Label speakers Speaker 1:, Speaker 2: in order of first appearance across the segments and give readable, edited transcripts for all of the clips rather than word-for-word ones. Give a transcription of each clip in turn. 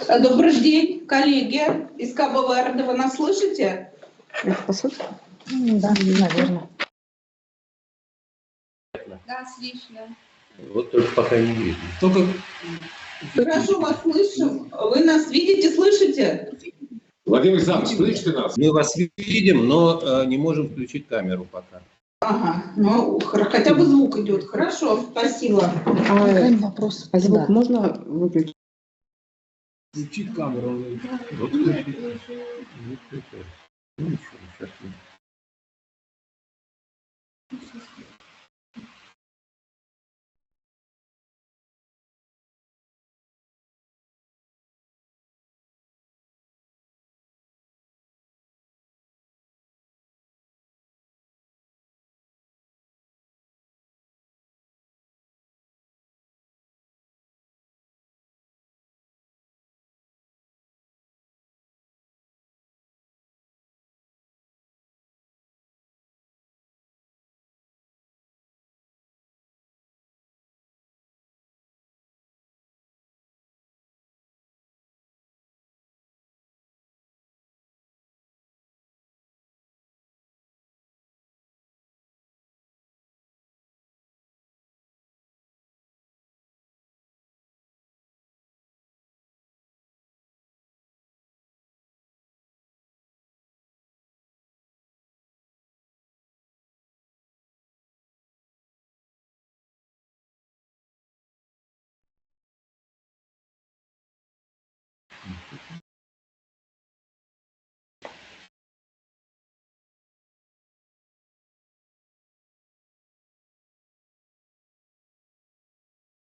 Speaker 1: Добрый день, коллеги из КБ-ВРД. Вы нас слышите?
Speaker 2: Это по сути?
Speaker 3: Да, наверное.
Speaker 1: Да, слышно.
Speaker 4: Вот только пока не видно.
Speaker 5: Только
Speaker 1: Хорошо вас слышим. Вы нас видите, слышите?
Speaker 5: Владимир Александрович, слышите нас?
Speaker 4: Мы вас видим, но не можем включить камеру пока.
Speaker 1: Ага, ну хотя бы звук идет. Хорошо, спасибо.
Speaker 3: Вопрос.
Speaker 2: А звук можно выключить?
Speaker 5: Включить камеру.
Speaker 4: Вот включить. Ну, включай. Ну, ничего, сейчас не.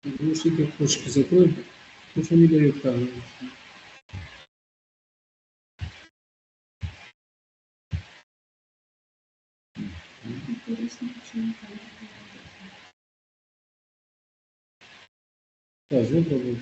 Speaker 5: Глушитель окошки закрой, потому что не дает камеру. Да, звук работает.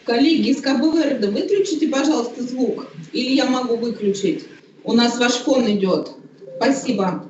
Speaker 1: Коллеги из КБ-ВРД, выключите, пожалуйста, звук. Или я могу выключить. У нас ваш фон идет. Спасибо.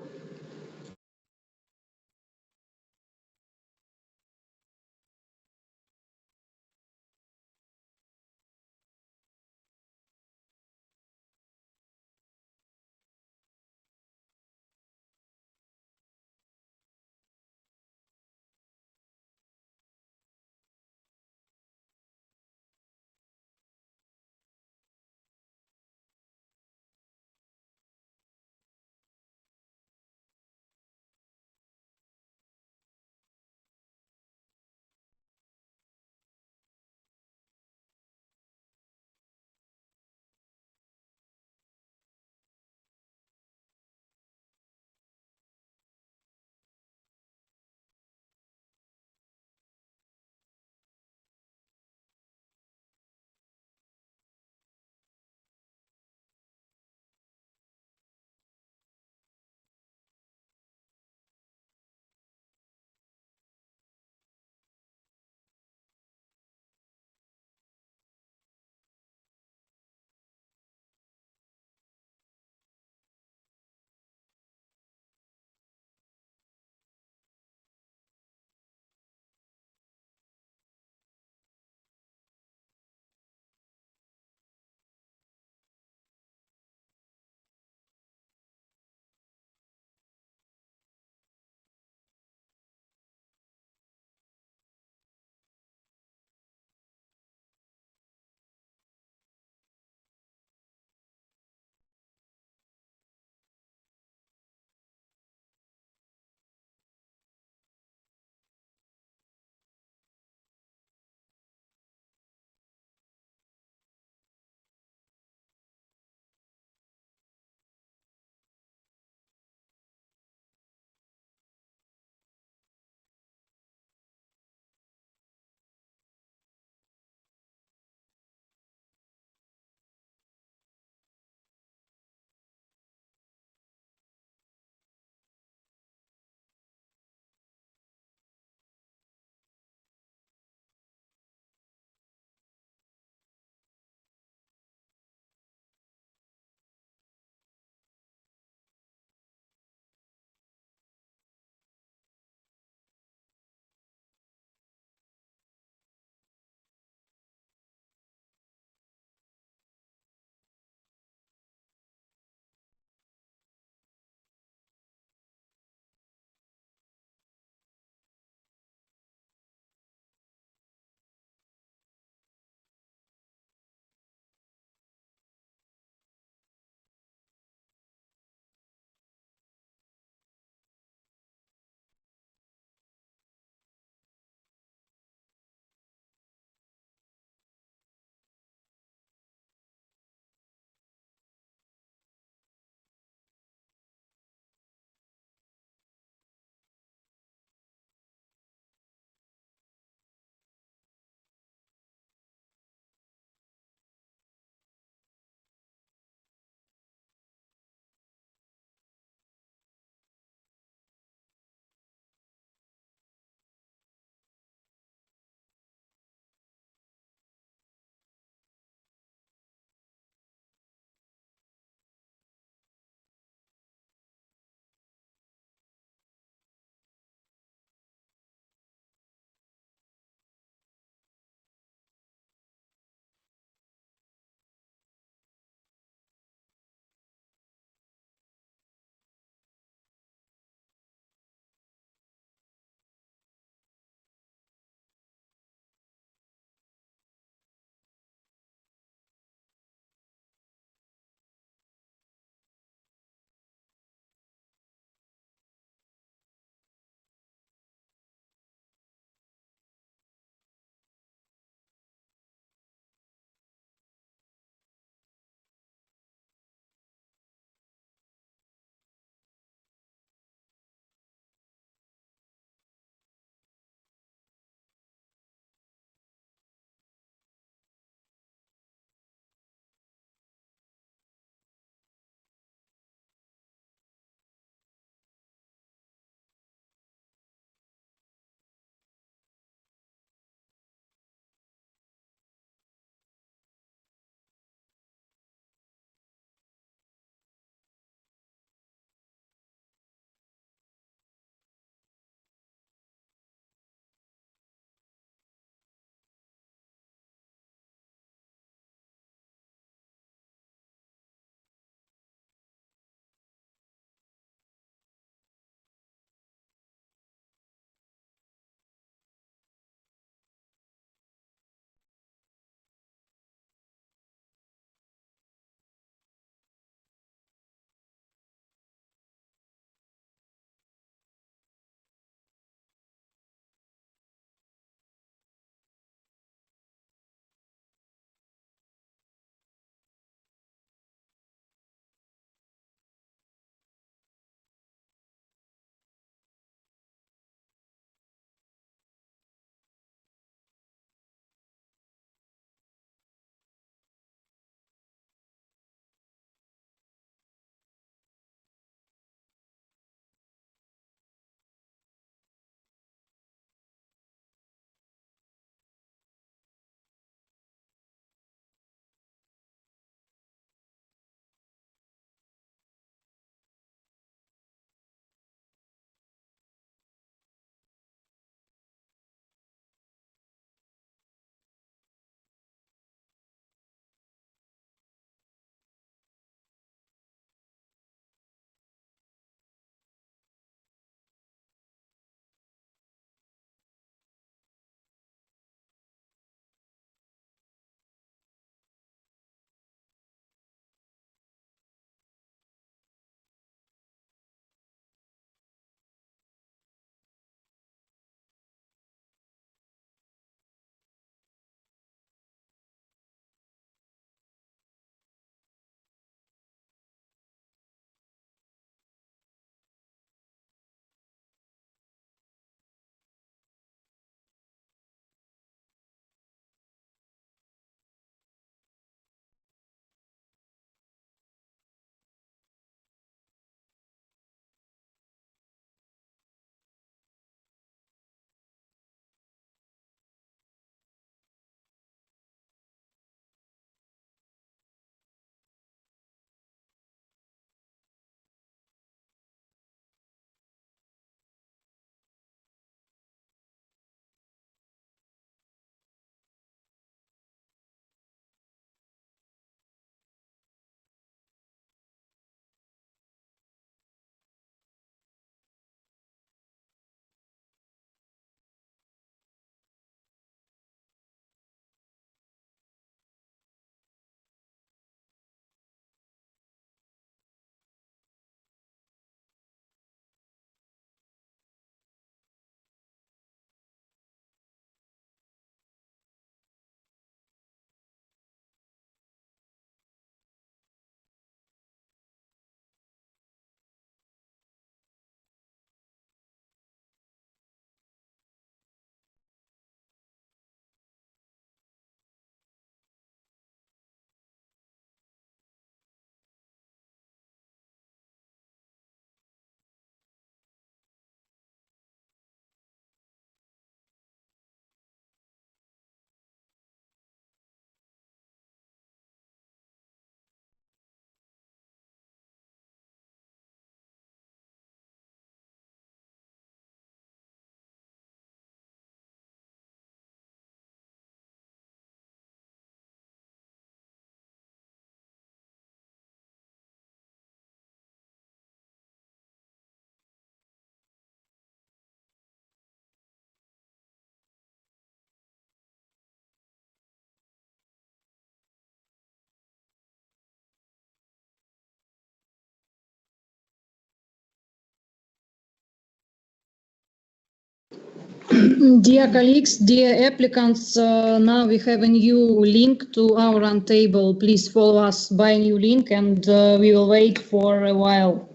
Speaker 3: Dear colleagues, dear applicants, now we have a new link to our roundtable. Please follow us by a new link, and we will wait for a while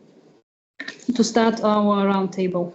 Speaker 3: to start our roundtable.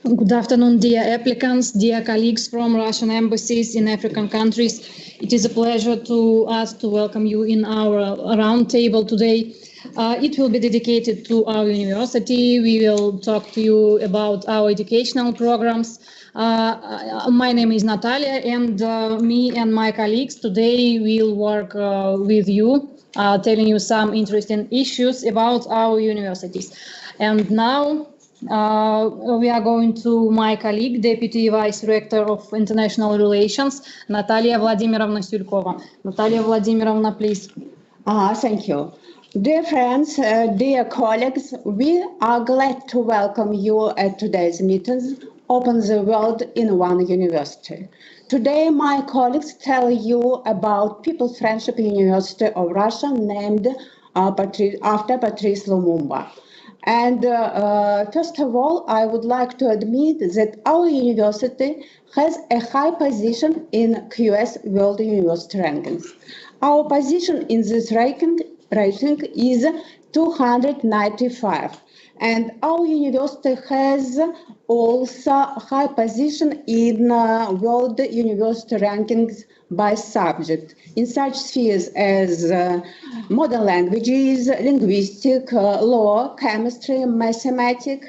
Speaker 3: Good afternoon, dear applicants, dear colleagues from Russian embassies in African countries. It is a pleasure to us to welcome you in our roundtable today. It will be dedicated to our university. We will talk to you about our educational programs. My name is Natalia, and me and my colleagues today will work with you, telling you some interesting issues about our universities. And now we are going to my colleague, Deputy Vice Rector of International Relations, Natalia Vladimirovna Sulkova. Natalia Vladimirovna, please.
Speaker 6: Thank you. Dear friends, dear colleagues, we are glad to welcome you at today's meeting, Open the World in One University. Today, my colleagues tell you about People's Friendship University of Russia, named after Patrice Lumumba. And first of all, I would like to admit that our university has a high position in QS World University Rankings. Our position in this ranking is 295. And our university has also high position in World University Rankings by subject in such spheres as modern languages, linguistics, law, chemistry, mathematics,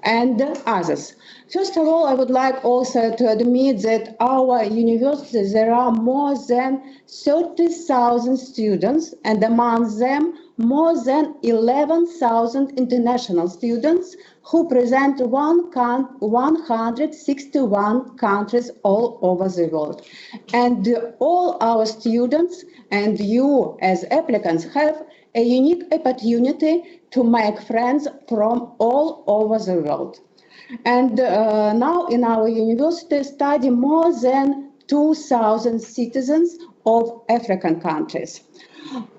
Speaker 6: and others. First of all, I would like also to admit that our university, there are more than 30,000 students, and among them, more than 11,000 international students who present 161 countries all over the world. And all our students and you as applicants have a unique opportunity to make friends from all over the world. And now in our university study more than 2,000 citizens of African countries.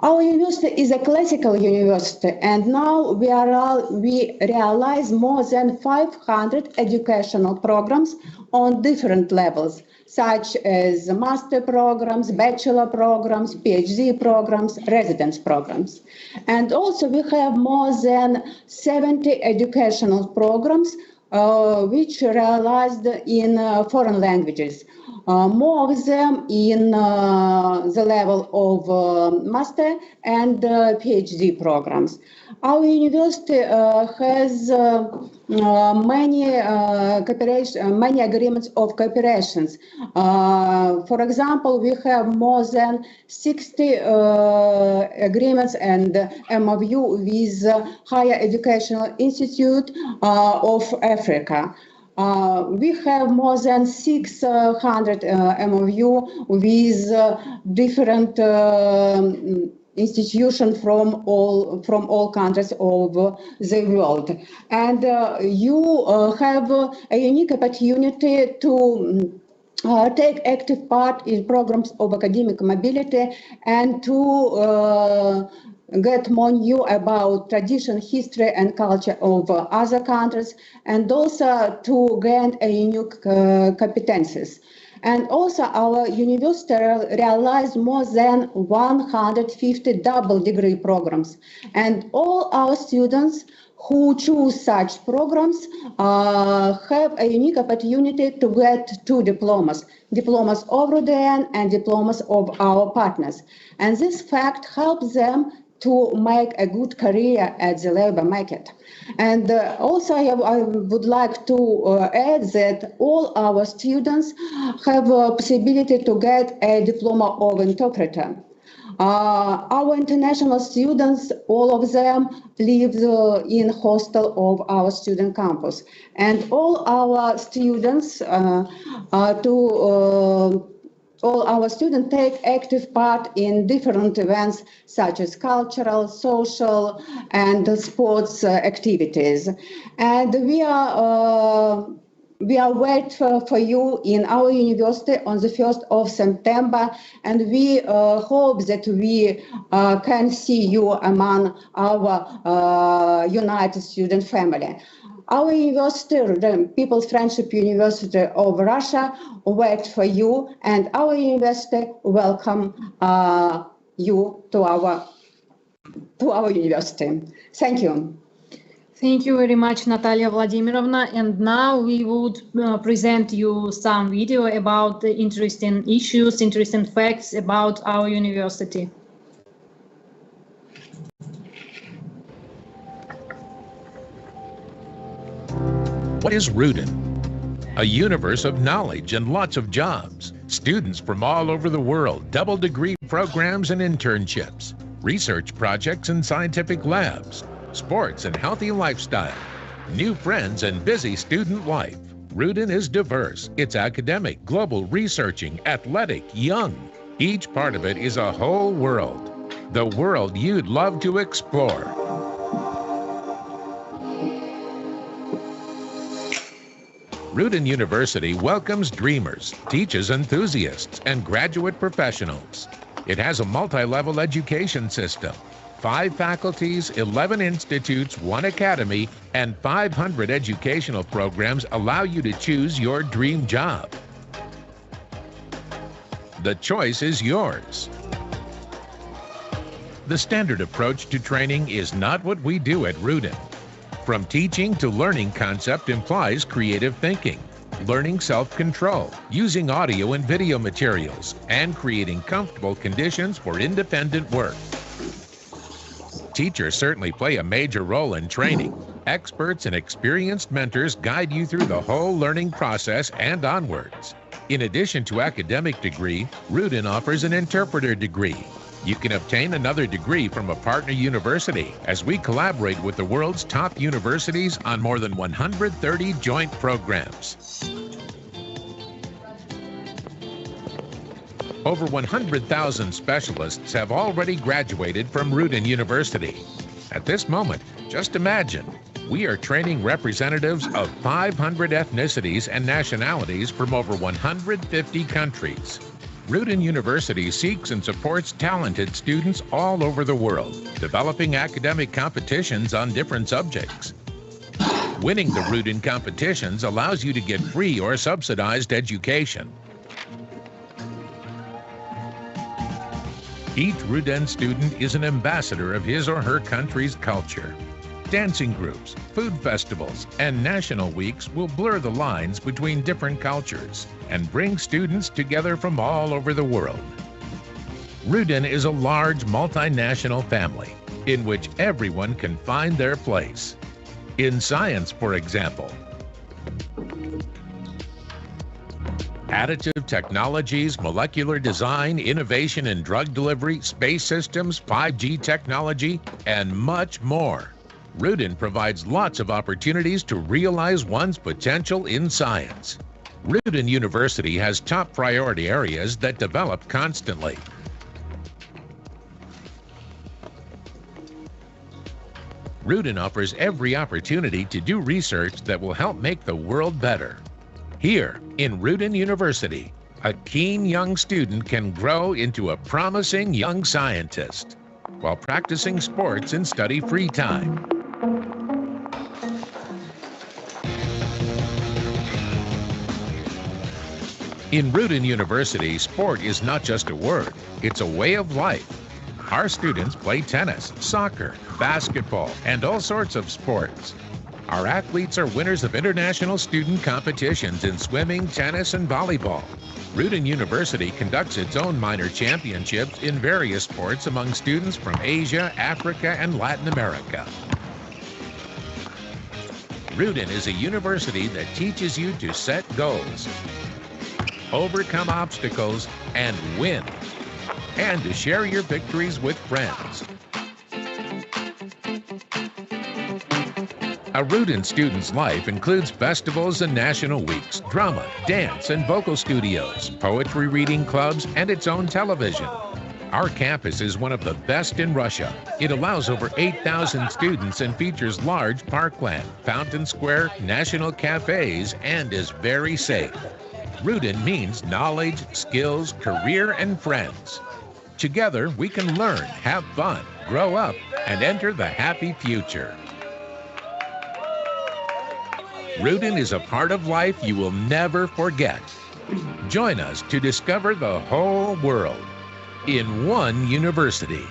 Speaker 6: Our university is a classical university, and now we realize more than 500 educational programs on different levels, such as master programs, bachelor programs, PhD programs, residence programs. And also we have more than 70 educational programs which realized in foreign languages. More of them in the level of master and PhD programs. Our university has many agreements of cooperations. For example, we have more than 60 agreements and MOU with Higher Educational Institute of Africa. We have more than 600 MOU with different institutions from all countries of the world. And you have a unique opportunity to take active part in programs of academic mobility and to get more new about tradition, history, and culture of other countries, and also to gain a unique competencies. And also our university realized more than 150 double degree programs. And all our students who choose such programs have a unique opportunity to get two diplomas of RUDN and diplomas of our partners. And this fact helps them to make a good career at the labor market. And also I would like to add that all our students have a possibility to get a diploma of interpreter. Our international students, all of them live in hostel of our student campus. And all our students all our students take active part in different events such as cultural, social, and sports activities. And we are waiting for you in our university on the 1st of September, and we hope that we can see you among our United Student family. Our university, the People's Friendship University of Russia, waits for you, and our university welcome you to our university. Thank you.
Speaker 3: Thank you very much, Natalia Vladimirovna. And now we would present you some video about the interesting issues, interesting facts about our university.
Speaker 7: What is RUDN? A universe of knowledge and lots of jobs. Students from all over the world, double degree programs and internships, research projects and scientific labs, sports and healthy lifestyle, new friends and busy student life. RUDN is diverse. It's academic, global, researching, athletic, young. Each part of it is a whole world. The world you'd love to explore. RUDN University welcomes dreamers, teaches enthusiasts, and graduate professionals. It has a multi-level education system. 5 faculties, 11 institutes, 1 academy, and 500 educational programs allow you to choose your dream job. The choice is yours. The standard approach to training is not what we do at RUDN. From teaching to learning concept implies creative thinking, learning self-control, using audio and video materials, and creating comfortable conditions for independent work. Teachers certainly play a major role in training. Experts and experienced mentors guide you through the whole learning process and onwards. In addition to academic degree, RUDN offers an interpreter degree. You can obtain another degree from a partner university as we collaborate with the world's top universities on more than 130 joint programs. Over 100,000 specialists have already graduated from RUDN University. At this moment, just imagine, we are training representatives of 500 ethnicities and nationalities from over 150 countries. RUDN University seeks and supports talented students all over the world, developing academic competitions on different subjects. Winning the RUDN competitions allows you to get free or subsidized education. Each RUDN student is an ambassador of his or her country's culture. Dancing groups, food festivals, and national weeks will blur the lines between different cultures and bring students together from all over the world. RUDN is a large multinational family in which everyone can find their place. In science, for example, additive technologies, molecular design, innovation in drug delivery, space systems, 5G technology, and much more. RUDN provides lots of opportunities to realize one's potential in science. RUDN University has top priority areas that develop constantly. RUDN offers every opportunity to do research that will help make the world better. Here, in RUDN University, a keen young student can grow into a promising young scientist while practicing sports in study-free time. In RUDN University, sport is not just a word, it's a way of life. Our students play tennis, soccer, basketball, and all sorts of sports. Our athletes are winners of international student competitions in swimming, tennis, and volleyball. RUDN University conducts its own minor championships in various sports among students from Asia, Africa, and Latin America. RUDN is a university that teaches you to set goals, overcome obstacles, and win, and to share your victories with friends. A RUDN student's life includes festivals and national weeks, drama, dance, and vocal studios, poetry reading clubs, and its own television. Our campus is one of the best in Russia. It allows over 8,000 students and features large parkland, fountain square, national cafes, and is very safe. RUDN means knowledge, skills, career, and friends. Together, we can learn, have fun, grow up, and enter the happy future. RUDN is a part of life you will never forget. Join us to discover the whole world in one university.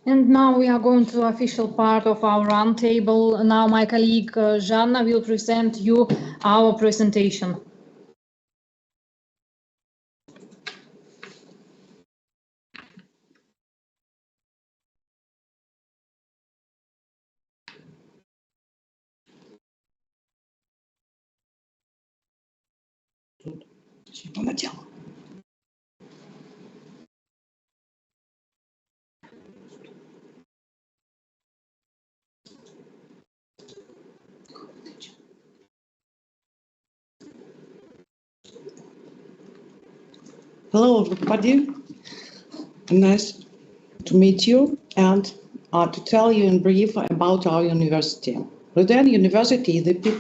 Speaker 3: And now we are going to the official part of our roundtable. Now my colleague Жанна will present you our presentation.
Speaker 2: Hello, everybody. Nice to meet you and to tell you in brief about our university. RUDN University is the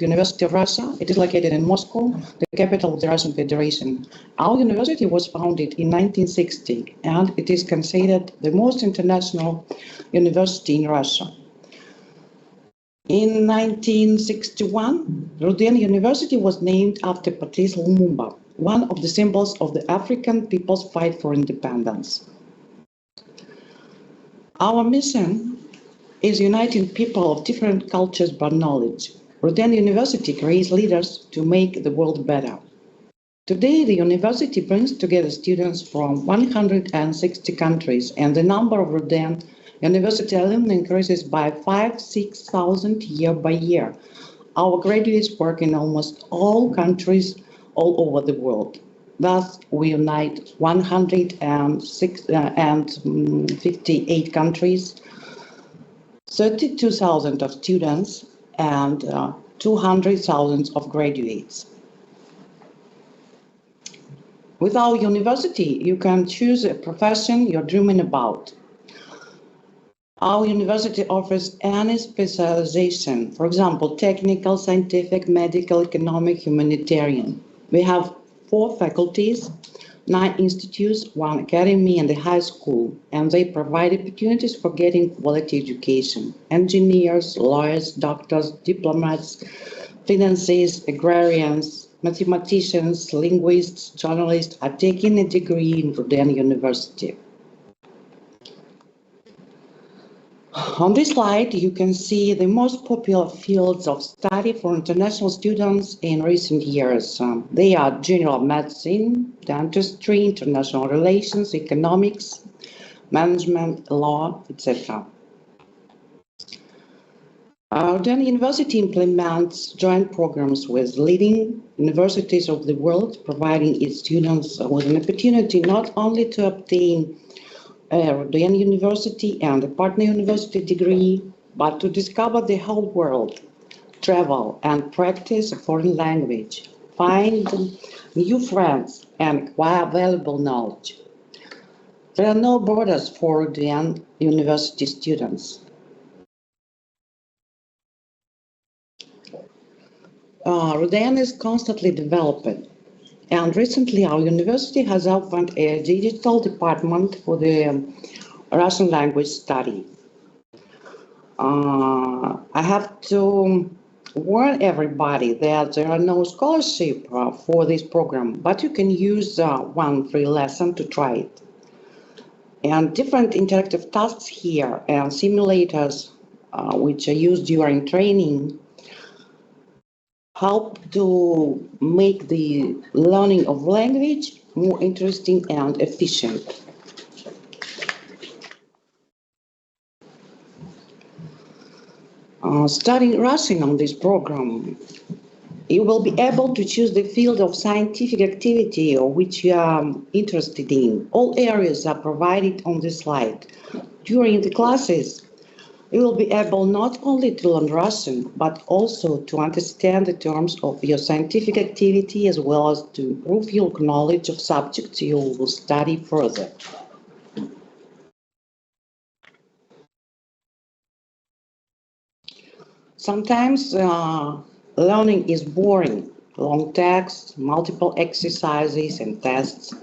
Speaker 2: University of Russia. It is located in Moscow, the capital of the Russian Federation. Our university was founded in 1960, and it is considered the most international university in Russia. In 1961, RУДН University was named after Patrice Lumumba, one of the symbols of the African people's fight for independence. Our mission is uniting people of different cultures by knowledge. RUDN University creates leaders to make the world better. Today, the university brings together students from 160 countries, and the number of РУДН University alumni increases by 5,000–6,000 year by year. Our graduates work in almost all countries all over the world. Thus, we unite 158 countries, 32,000 of students, and 200,000 of graduates. With our university, you can choose a profession you're dreaming about. Our university offers any specialization, for example, technical, scientific, medical, economic, humanitarian. We have 4 faculties, 9 institutes, 1 academy, and a high school, and they provide opportunities for getting quality education. Engineers, lawyers, doctors, diplomats, financiers, agrarians, mathematicians, linguists, journalists are taking a degree in РУДН University. On this slide, you can see the most popular fields of study for international students in recent years. They are general medicine, dentistry, international relations, economics, management, law, etc. РУДН University implements joint programs with leading universities of the world, providing its students with an opportunity not only to obtain РУДН University and a partner university degree, but to discover the whole world, travel and practice a foreign language, find new friends, and acquire valuable knowledge. There are no borders for РУДН University students. РУДН is constantly developing. And recently, our university has opened a digital department for the Russian language study. I have to warn everybody that there are no scholarship for this program, but you can use one free lesson to try it. And different interactive tasks here and simulators, which are used during training, help to make the learning of language more interesting and efficient. Studying Russian on this program, you will be able to choose the field of scientific activity which you are interested in. All areas are provided on this slide. During the classes, you will be able not only to learn Russian, but also to understand the terms of your scientific activity, as well as to improve your knowledge of subjects you will study further. Sometimes learning is boring, long texts, multiple exercises and tests.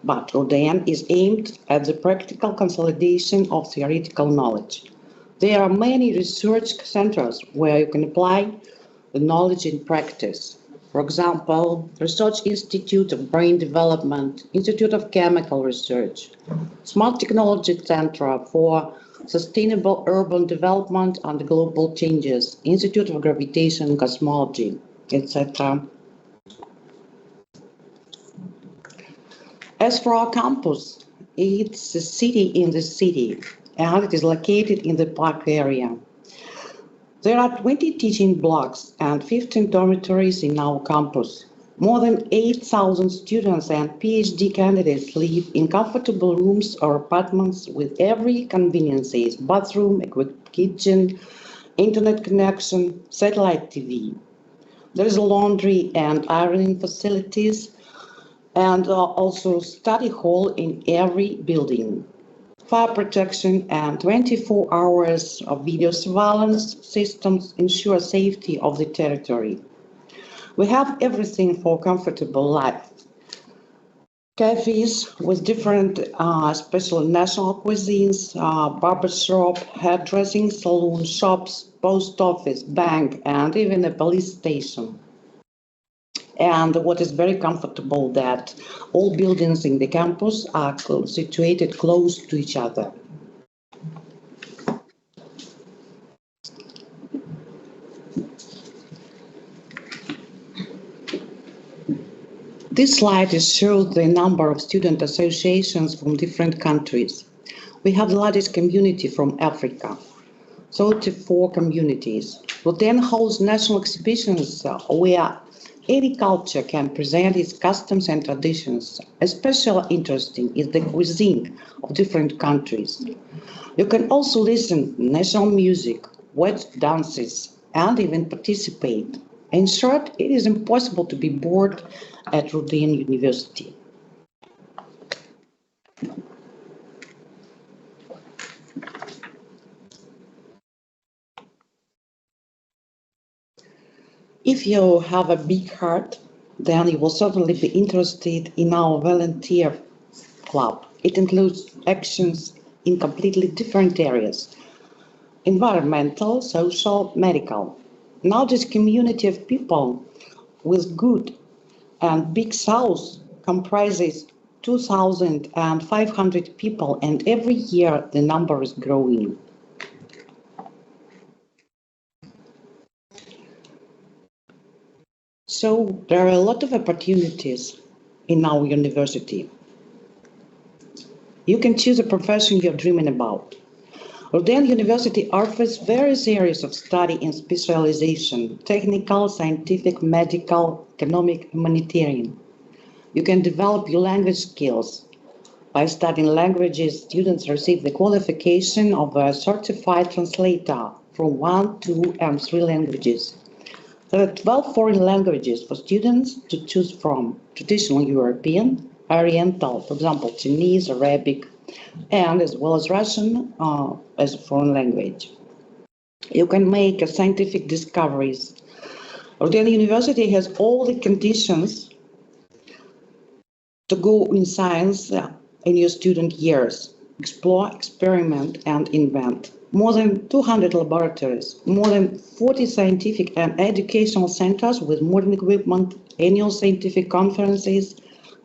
Speaker 2: But РУДН is aimed at the practical consolidation of theoretical knowledge. There are many research centers where you can apply the knowledge in practice. For example, Research Institute of Brain Development, Institute of Chemical Research, Smart Technology Center for Sustainable Urban Development and Global Changes, Institute of Gravitation and Cosmology, etc. As for our campus, it's a city in the city, and it is located in the park area. There are 20 teaching blocks and 15 dormitories in our campus. More than 8,000 students and PhD candidates live in comfortable rooms or apartments with every conveniences: bathroom, equipped kitchen, internet connection, satellite TV. There is laundry and ironing facilities, and also study hall in every building. fire protection, and 24 hours of video surveillance systems ensure safety of the territory. We have everything for a comfortable life. Cafes with different special national cuisines, barbershop, hairdressing, saloon, shops, post office, bank, and even a police station. And what is very comfortable that all buildings in the campus are situated close to each other. This slide shows the number of student associations from different countries. We have the largest community from Africa, 34 communities. RUDN holds national exhibitions where any culture can present its customs and traditions. Especially interesting is the cuisine of different countries. You can also listen to national music, watch dances, and even participate. In short, it is impossible to be bored at RUDN University. If you have a big heart, then you will certainly be interested in our volunteer club. It includes actions in completely different areas: environmental, social, medical. Now this community of people with good and big souls comprises 2,500 people, and every year the number is growing. So there are a lot of opportunities in our university. You can choose a profession you're dreaming about. RUDN University offers various areas of study and specialization: technical, scientific, medical, economic, humanitarian. You can develop your language skills. By studying languages, students receive the qualification of a certified translator from 1, 2, and 3 languages. There are 12 foreign languages for students to choose from: traditional European, Oriental, for example, Chinese, Arabic, and as well as Russian as a foreign language. You can make scientific discoveries. RUDN University has all the conditions to go in science in your student years: explore, experiment, and invent. More than 200 laboratories, more than 40 scientific and educational centers with modern equipment, annual scientific conferences,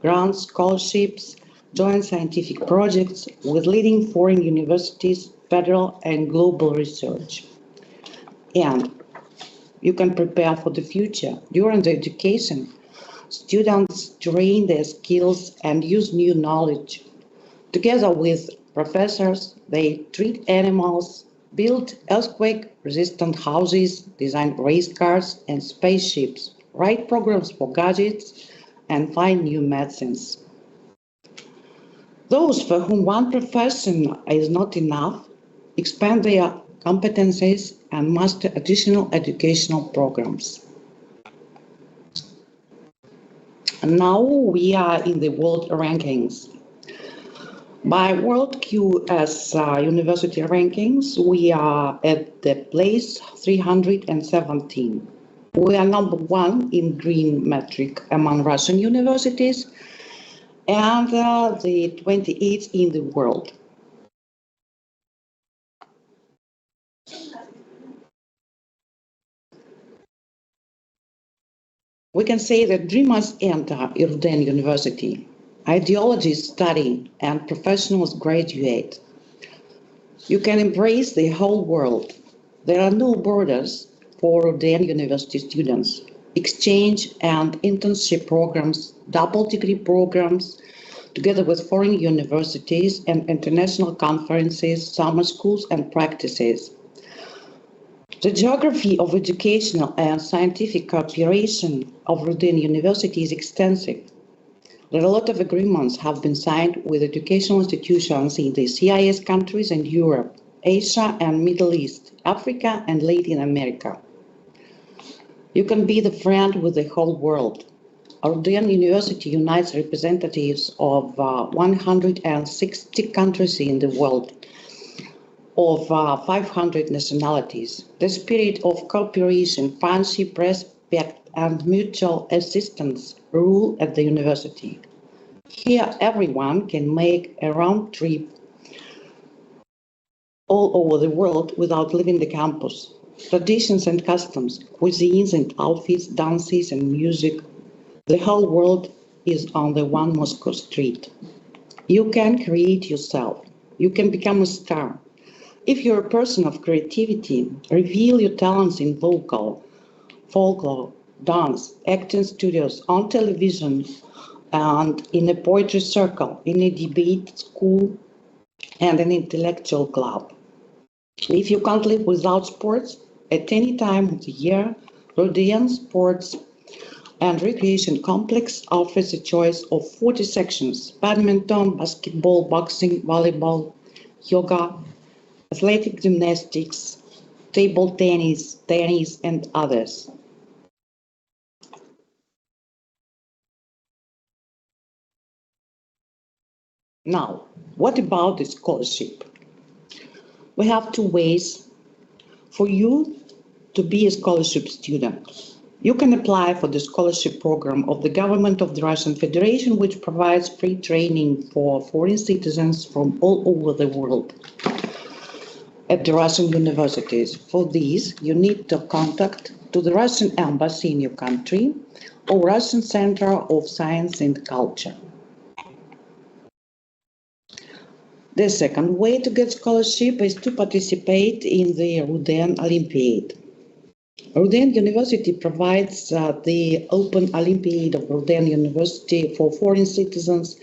Speaker 2: grants, scholarships, joint scientific projects with leading foreign universities, federal and global research. And you can prepare for the future. During the education, students train their skills and use new knowledge. Together with professors, they treat animals, build earthquake-resistant houses, design race cars and spaceships, write programs for gadgets, and find new medicines. Those for whom one profession is not enough expand their competencies and master additional educational programs. And now we are in the world rankings. By World QS University rankings, we are at the place 317. We are number 1 in green metric among Russian universities and the 28th in the world. We can say that dreamers enter RUDN University. Ideologists study and professionals graduate. You can embrace the whole world. There are no borders for RUDN University students. Exchange and internship programs, double degree programs, together with foreign universities and international conferences, summer schools and practices. The geography of educational and scientific cooperation of RUDN University is extensive. There are a lot of agreements have been signed with educational institutions in the CIS countries and Europe, Asia and Middle East, Africa and Latin America. You can be the friend with the whole world. RUDN University unites representatives of 160 countries in the world, of 500 nationalities. The spirit of cooperation, friendship, respect, and mutual assistance rule at the university. Here, everyone can make a round trip all over the world without leaving the campus. Traditions and customs, cuisines and outfits, dances and music, the whole world is on the one Moscow street. You can create yourself. You can become a star. If you're a person of creativity, reveal your talents in vocal, folklore, dance, acting studios, on television, and in a poetry circle, in a debate school, and an intellectual club. If you can't live without sports, at any time of the year, РУДН Sports and Recreation Complex offers a choice of 40 sections: badminton, basketball, boxing, volleyball, yoga, athletic gymnastics, table tennis, and others. Now, what about the scholarship? We have two ways for you to be a scholarship student. You can apply for the scholarship program of the government of the Russian Federation, which provides free training for foreign citizens from all over the world at the Russian universities. For this, you need to contact to the Russian embassy in your country or Russian Center of Science and Culture. The second way to get scholarship is to participate in the РУДН Olympiad. РУДН University provides the Open Olympiad of РУДН University for foreign citizens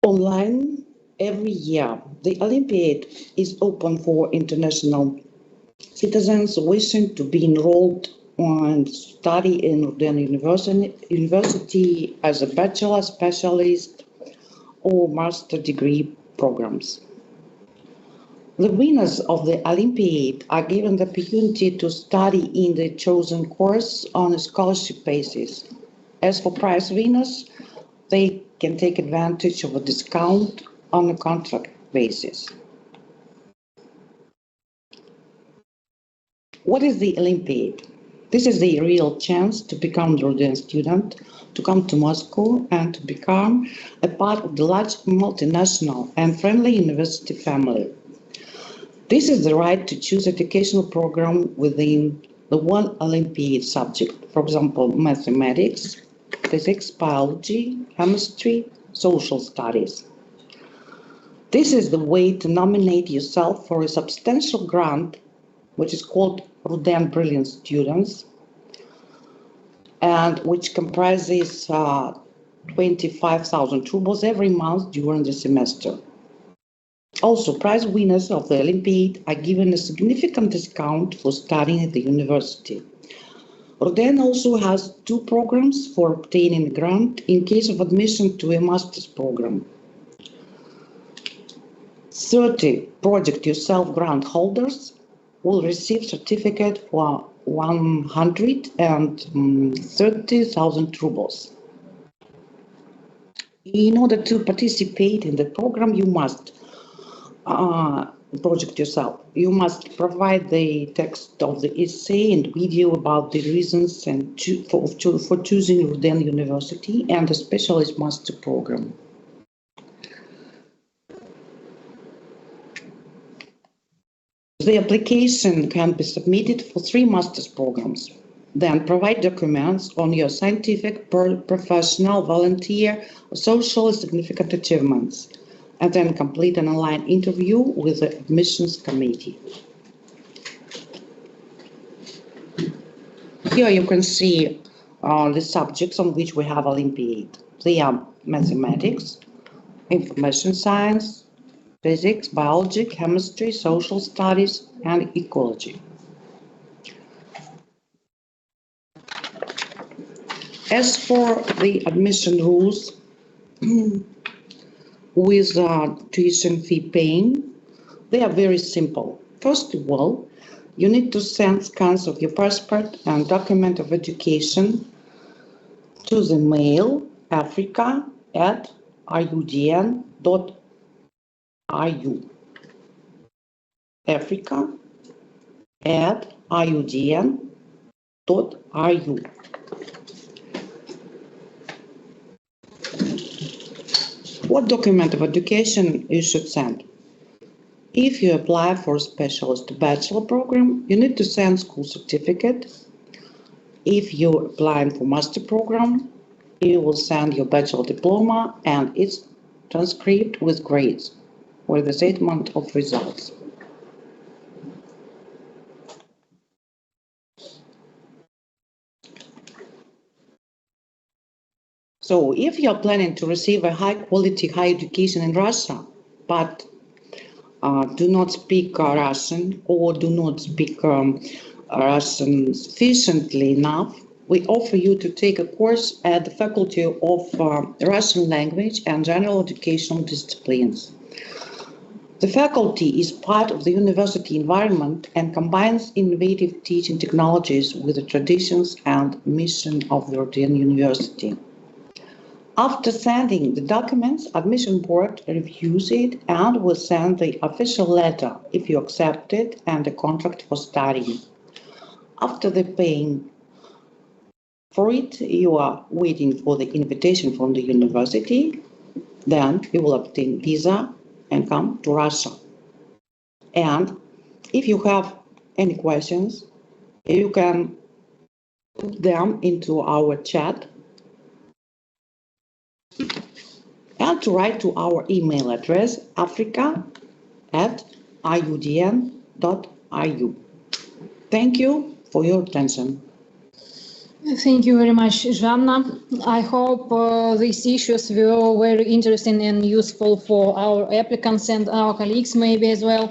Speaker 2: online every year. The Olympiad is open for international citizens wishing to be enrolled and study in РУДН University as a bachelor, specialist, or master degree programs. The winners of the Olympiad are given the opportunity to study in the chosen course on a scholarship basis. As for prize winners, they can take advantage of a discount on a contract basis. What is the Olympiad? This is the real chance to become a РУДН student, to come to Moscow and to become a part of the large multinational and friendly university family. This is the right to choose educational program within the one Olympiad subject, for example, mathematics, physics, biology, chemistry, social studies. This is the way to nominate yourself for a substantial grant, which is called РУДН Brilliant Students, and which comprises 25,000 rubles every month during the semester. Also, prize winners of the Olympiad are given a significant discount for studying at the university. РУДН also has two programs for obtaining a grant in case of admission to a master's program. 30 Project Yourself grant holders will receive certificate for 130,000 rubles. In order to participate in the program, you must project yourself. You must provide the text of the essay and video about the reasons and for choosing РУДН University and the specialist master program. The application can be submitted for 3 master's programs. Then provide documents on your scientific, professional, volunteer, or socially significant achievements, and then complete an online interview with the admissions committee. Here you can see the subjects on which we have Olympiad. They are mathematics, information science, physics, biology, chemistry, social studies, and ecology. As for the admission rules, with tuition fee paying, they are very simple. First of all, you need to send scans of your passport and document of education to the mail africa@rudn.ru. africa@rudn.ru. What document of education you should send? If you apply for a specialist bachelor program, you need to send school certificate. If you're applying for master program, you will send your bachelor diploma and its transcript with grades or the statement of results. So if you're planning to receive a high quality higher education in Russia, but do not speak Russian or do not speak Russian sufficiently enough, we offer you to take a course at the Faculty of Russian Language and General Educational Disciplines. The faculty is part of the university environment and combines innovative teaching technologies with the traditions and mission of the RUDN University. After sending the documents, admission board reviews it and will send the official letter if you accept it and the contract for studying. After the paying for it, you are waiting for the invitation from the university. Then you will obtain visa and come to Russia. And if you have any questions, you can put them into our chat and to write to our email address africa@rudn.ru. Thank you for your attention.
Speaker 3: Thank you very much, Zhanna. I hope these issues were very interesting and useful for our applicants and our colleagues maybe as well.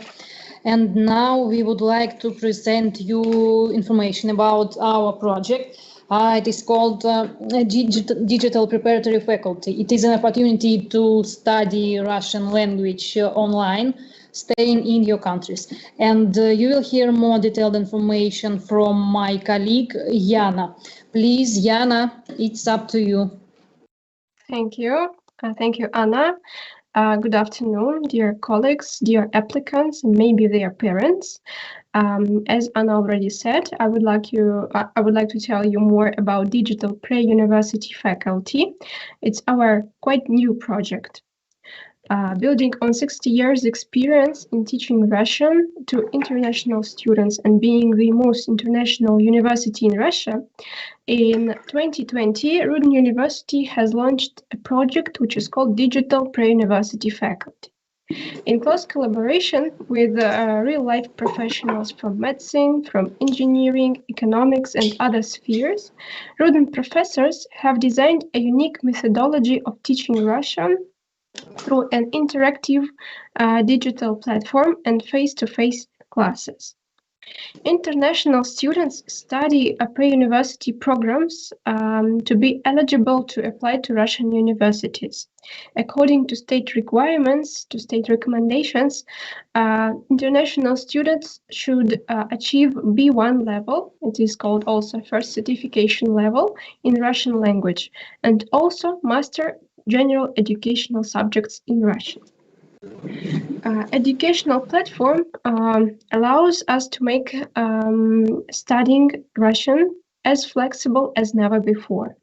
Speaker 3: And now we would like to present you information about our project. It is called Digital Preparatory Faculty. It is an opportunity to study Russian language online, staying in your countries. And you will hear more detailed information from my colleague, Yana. Please, Yana, it's up to you.
Speaker 8: Thank you. Thank you, Anna. Good afternoon, dear colleagues, dear applicants, and maybe their parents. As Anna already said, I would like to tell you more about Digital Pre-University Faculty. It's our quite new project. Building on 60 years experience in teaching Russian to international students and being the most international university in Russia, in 2020, RUDN University has launched a project which is called Digital Pre-University Faculty. In close collaboration with real-life professionals from medicine, from engineering, economics, and other spheres, RUDN professors have designed a unique methodology of teaching Russian through an interactive digital platform and face-to-face classes. International students study pre-university programs to be eligible to apply to Russian universities. According to state requirements, to state recommendations, international students should achieve B1 level, it is called also first certification level, in Russian language, and also master general educational subjects in Russian. Educational platform allows us to make studying Russian as flexible as never before.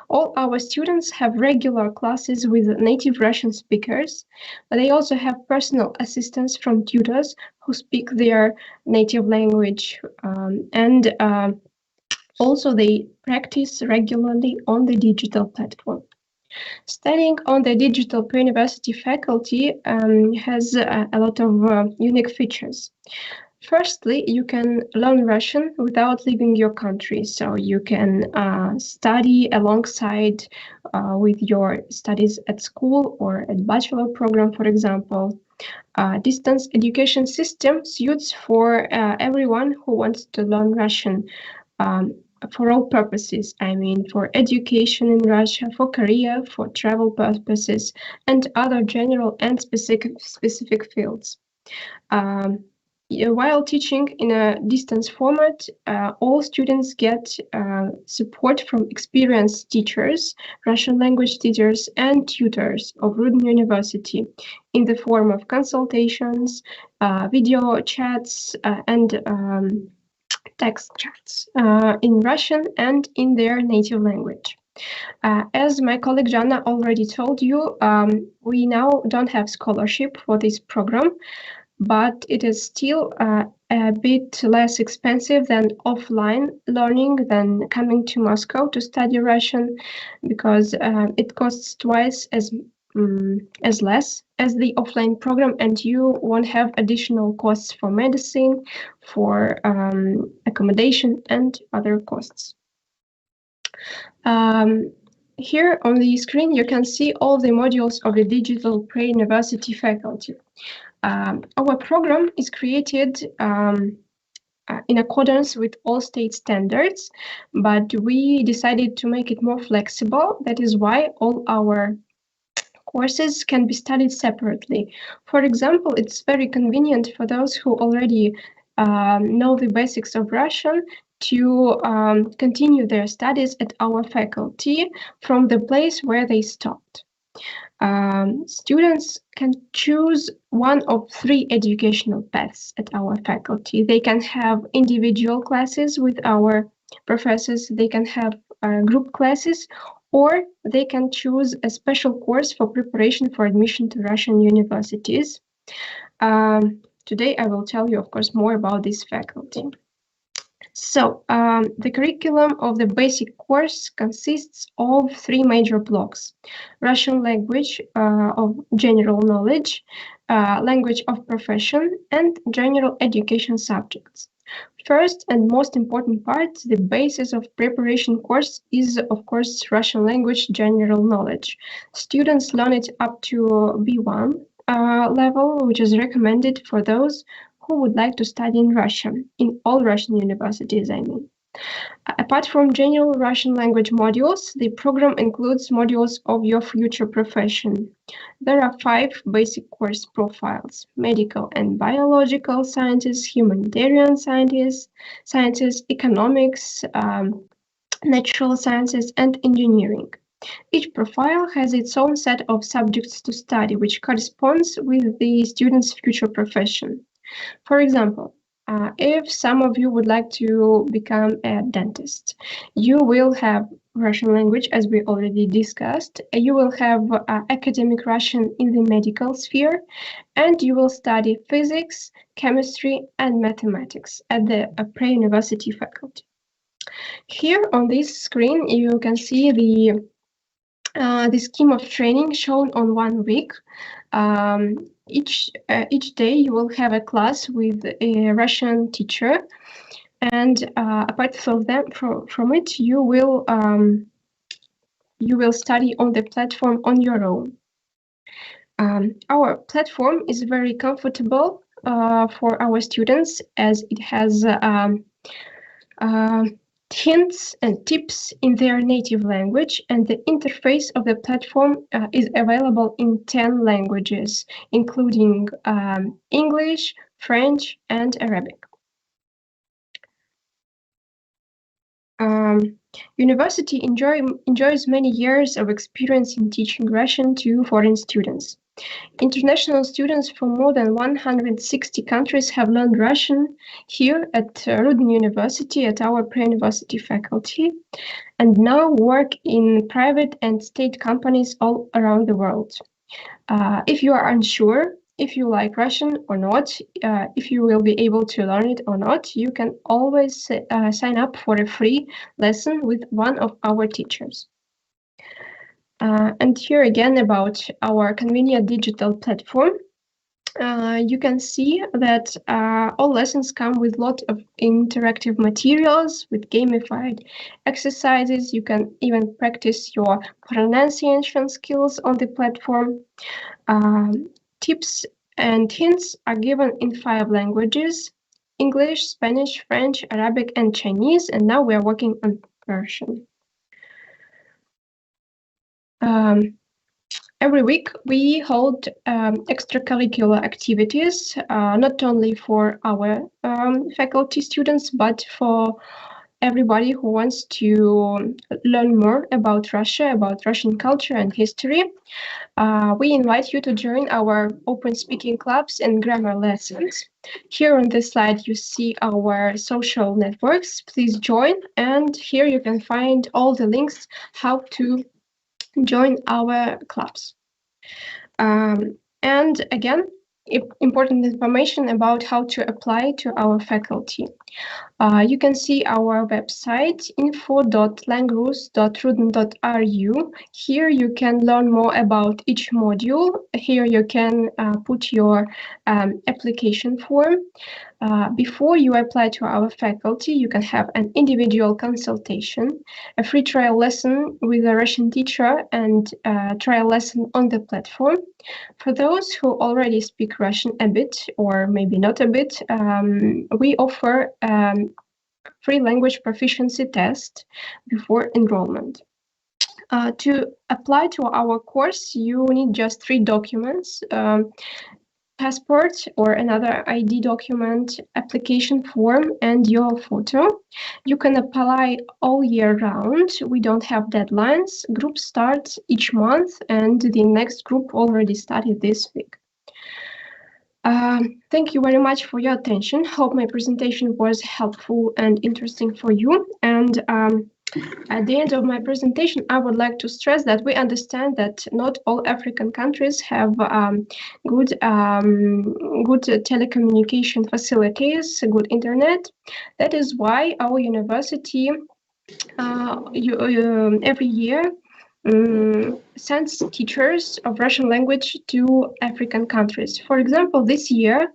Speaker 8: All our students have regular classes with native Russian speakers, but they also have personal assistance from tutors who speak their native language, and also they practice regularly on the digital platform. Studying on the Digital Pre-University Faculty has a lot of unique features. Firstly, you can learn Russian without leaving your country. So you can study alongside with your studies at school or at bachelor program, for example. Distance education system suits for everyone who wants to learn Russian. For all purposes, I mean, for education in Russia, for career, for travel purposes, and other general and specific fields. while teaching in a distance format, all students get support from experienced teachers, Russian language teachers, and tutors of RUDN University in the form of consultations, video chats, and text chats in Russian and in their native language. As my colleague Jana already told you, we now don't have scholarship for this program, but it is still a bit less expensive than offline learning, than coming to Moscow to study Russian, because it costs twice as less as the offline program, and you won't have additional costs for medicine, for accommodation, and other costs. Here on the screen, you can see all the modules of the digital pre-university faculty. Our program is created in accordance with all state standards, but we decided to make it more flexible. That is why all our courses can be studied separately. For example, it's very convenient for those who already know the basics of Russian to continue their studies at our faculty from the place where they stopped. Students can choose one of 3 educational paths at our faculty. They can have individual classes with our professors, they can have group classes, or they can choose a special course for preparation for admission to Russian universities. Today I will tell you, of course, more about this faculty. So, the curriculum of the basic course consists of 3 major blocks: Russian language of general knowledge, language of profession, and general education subjects. First and most important part, the basis of preparation course is, of course, Russian language general knowledge. Students learn it up to B1 level, which is recommended for those who would like to study in Russian, in all Russian universities, I mean. Apart from general Russian language modules, the program includes modules of your future profession. There are 5 basic course profiles: medical and biological sciences, humanitarian sciences, economics, natural sciences, and engineering. Each profile has its own set of subjects to study, which corresponds with the student's future profession. For example, if some of you would like to become a dentist, you will have Russian language, as we already discussed. You will have academic Russian in the medical sphere, and you will study physics, chemistry, and mathematics at the pre-university faculty. Here on this screen, you can see the scheme of training shown on 1 week. Each day you will have a class with a Russian teacher, and apart from it, you will study on the platform on your own. Our platform is very comfortable for our students, as it has hints and tips in their native language, and the interface of the platform is available in 10 languages, including English, French, and Arabic. University enjoys many years of experience in teaching Russian to foreign students. International students from more than 160 countries have learned Russian here at РУДН University, at our pre-university faculty, and now work in private and state companies all around the world. If you are unsure if you like Russian or not, if you will be able to learn it or not, you can always sign up for a free lesson with one of our teachers. And here again about our convenient digital platform. You can see that all lessons come with a lot of interactive materials, with gamified exercises. You can even practice your pronunciation skills on the platform. Tips and hints are given in 5 languages: English, Spanish, French, Arabic, and Chinese, and now we are working on Persian. Every week we hold extracurricular activities, not only for our faculty students, but for everybody who wants to learn more about Russia, about Russian culture and history. We invite you to join our open speaking clubs and grammar lessons. Here on this slide, you see our social networks. Please join, and here you can find all the links how to join our clubs. And again, important information about how to apply to our faculty. You can see our website info.langrus.rudn.ru. Here you can learn more about each module. Here you can put your application form. Before you apply to our faculty, you can have an individual consultation, a free trial lesson with a Russian teacher, and a trial lesson on the platform. For those who already speak Russian a bit, or maybe not a bit, we offer free language proficiency test before enrollment. To apply to our course, you need just 3 documents. Passport or another ID document, application form, and your photo. You can apply all year round. We don't have deadlines. Groups start each month, and the next group already started this week. Thank you very much for your attention. Hope my presentation was helpful and interesting for you. And at the end of my presentation, I would like to stress that we understand that not all African countries have good telecommunication facilities, good internet. That is why our university every year sends teachers of Russian language to African countries. For example, this year,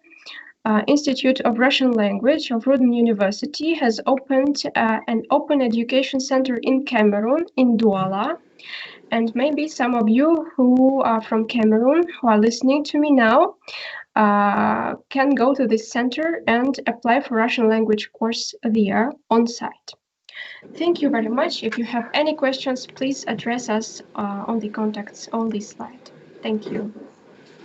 Speaker 8: Institute of Russian Language of RUDN University has opened an open education center in Cameroon, in Douala. And maybe some of you who are from Cameroon, who are listening to me now, can go to this center and apply for Russian language course there on site. Thank you very much. If you have any questions, please address us on the contacts on this slide. Thank you.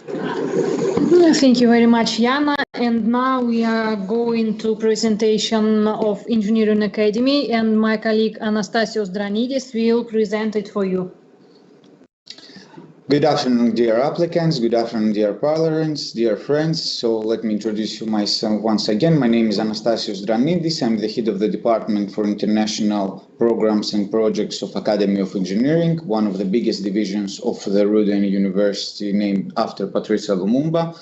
Speaker 3: Thank you very much, Yana. And now we are going to presentation of Engineering Academy, and my colleague Anastasios Dranidis will present it for you.
Speaker 9: Good afternoon, dear applicants. Good afternoon, dear parents, dear friends. So let me introduce you myself once again. My name is Anastasios Dranidis. I'm the head of the Department for International Programs and Projects of Academy of Engineering, one of the biggest divisions of the RUDN University, named after Patricia Lumumba.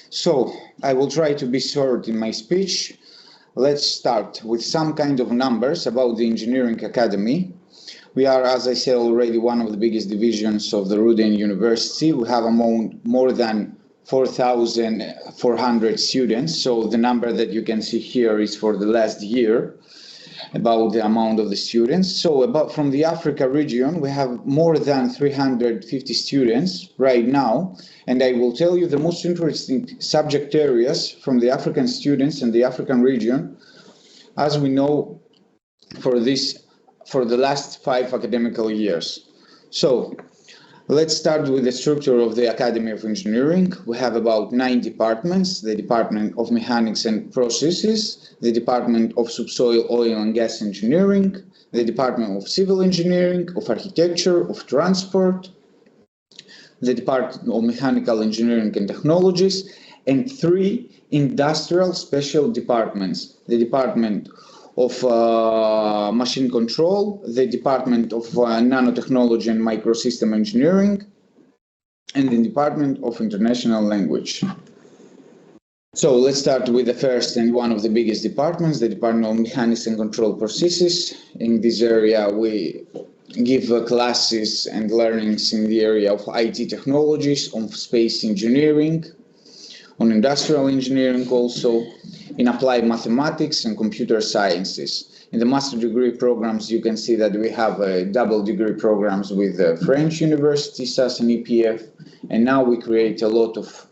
Speaker 9: So I will try to be short in my speech. Let's start with some kind of numbers about the Engineering Academy. We are, as I said already, one of the biggest divisions of the RUDN University. We have among more than 4,400 students. So the number that you can see here is for the last year, about the amount of the students. So about from the Africa region, we have more than 350 students right now. And I will tell you the most interesting subject areas from the African students and the African region, as we know, for the last 5 academical years. So let's start with the structure of the Academy of Engineering. We have about 9 departments: the Department of Mechanics and Processes, the Department of Subsoil, Oil and Gas Engineering, the Department of Civil Engineering, of Architecture, of Transport, the Department of Mechanical Engineering and Technologies, and 3 industrial special departments: the Department of Machine Control, the Department of Nanotechnology and Microsystem Engineering, and the Department of International Language. So let's start with the first and one of the biggest departments, the Department of Mechanics and Control Processes. In this area, we give classes and learnings in the area of IT technologies, on space engineering, on industrial engineering also, in applied mathematics and computer sciences. In the master degree programs, you can see that we have double degree programs with French universities, SAS and EPF, and now we create a lot of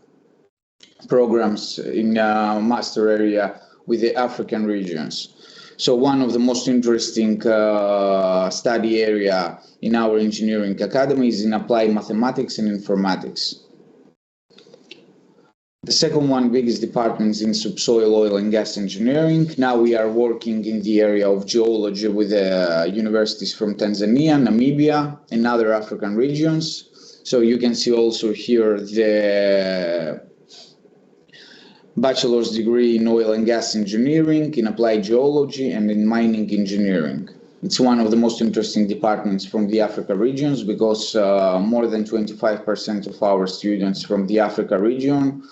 Speaker 9: programs in master area with the African regions. So one of the most interesting study area in our engineering academy is in applied mathematics and informatics. The second one biggest department is in subsoil oil and gas engineering. Now we are working in the area of geology with universities from Tanzania, Namibia, and other African regions. So you can see also here the bachelor's degree in oil and gas engineering, in applied geology, and in mining engineering. It's one of the most interesting departments from the Africa regions because more than 25% of our students from the Africa region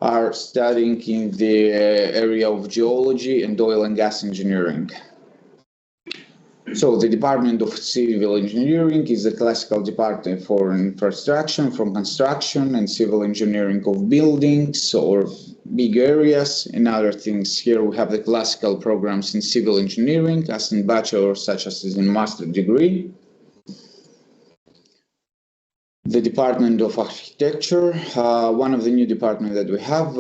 Speaker 9: are studying in the area of geology and oil and gas engineering. So the Department of Civil Engineering is a classical department for infrastructure, from construction and civil engineering of buildings or big areas and other things. Here we have the classical programs in civil engineering, as in bachelor, such as in master degree. The Department of Architecture, one of the new departments that we have.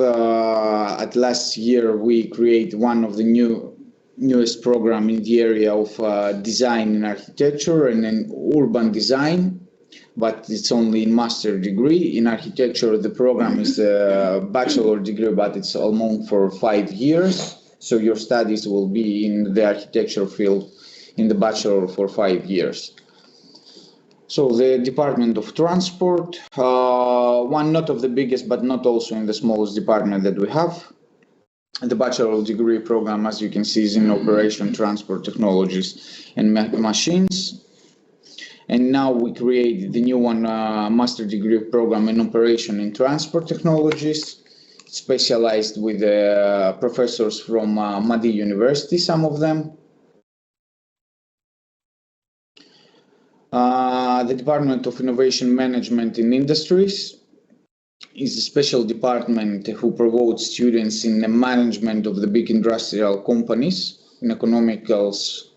Speaker 9: At last year, we create one of the newest program in the area of design and architecture and in urban design, but it's only in master degree. In architecture, the program is a bachelor degree, but it's almost for 5 years. So your studies will be in the architecture field in the bachelor for 5 years. So the Department of Transport, one not of the biggest, but not also in the smallest department that we have. The bachelor degree program, as you can see, is in operation, transport technologies and machines. And now we create the new one, master degree program in operation in transport technologies, specialized with professors from Madi University, some of them. The Department of Innovation Management in Industries is a special department who promotes students in the management of the big industrial companies, in economicals,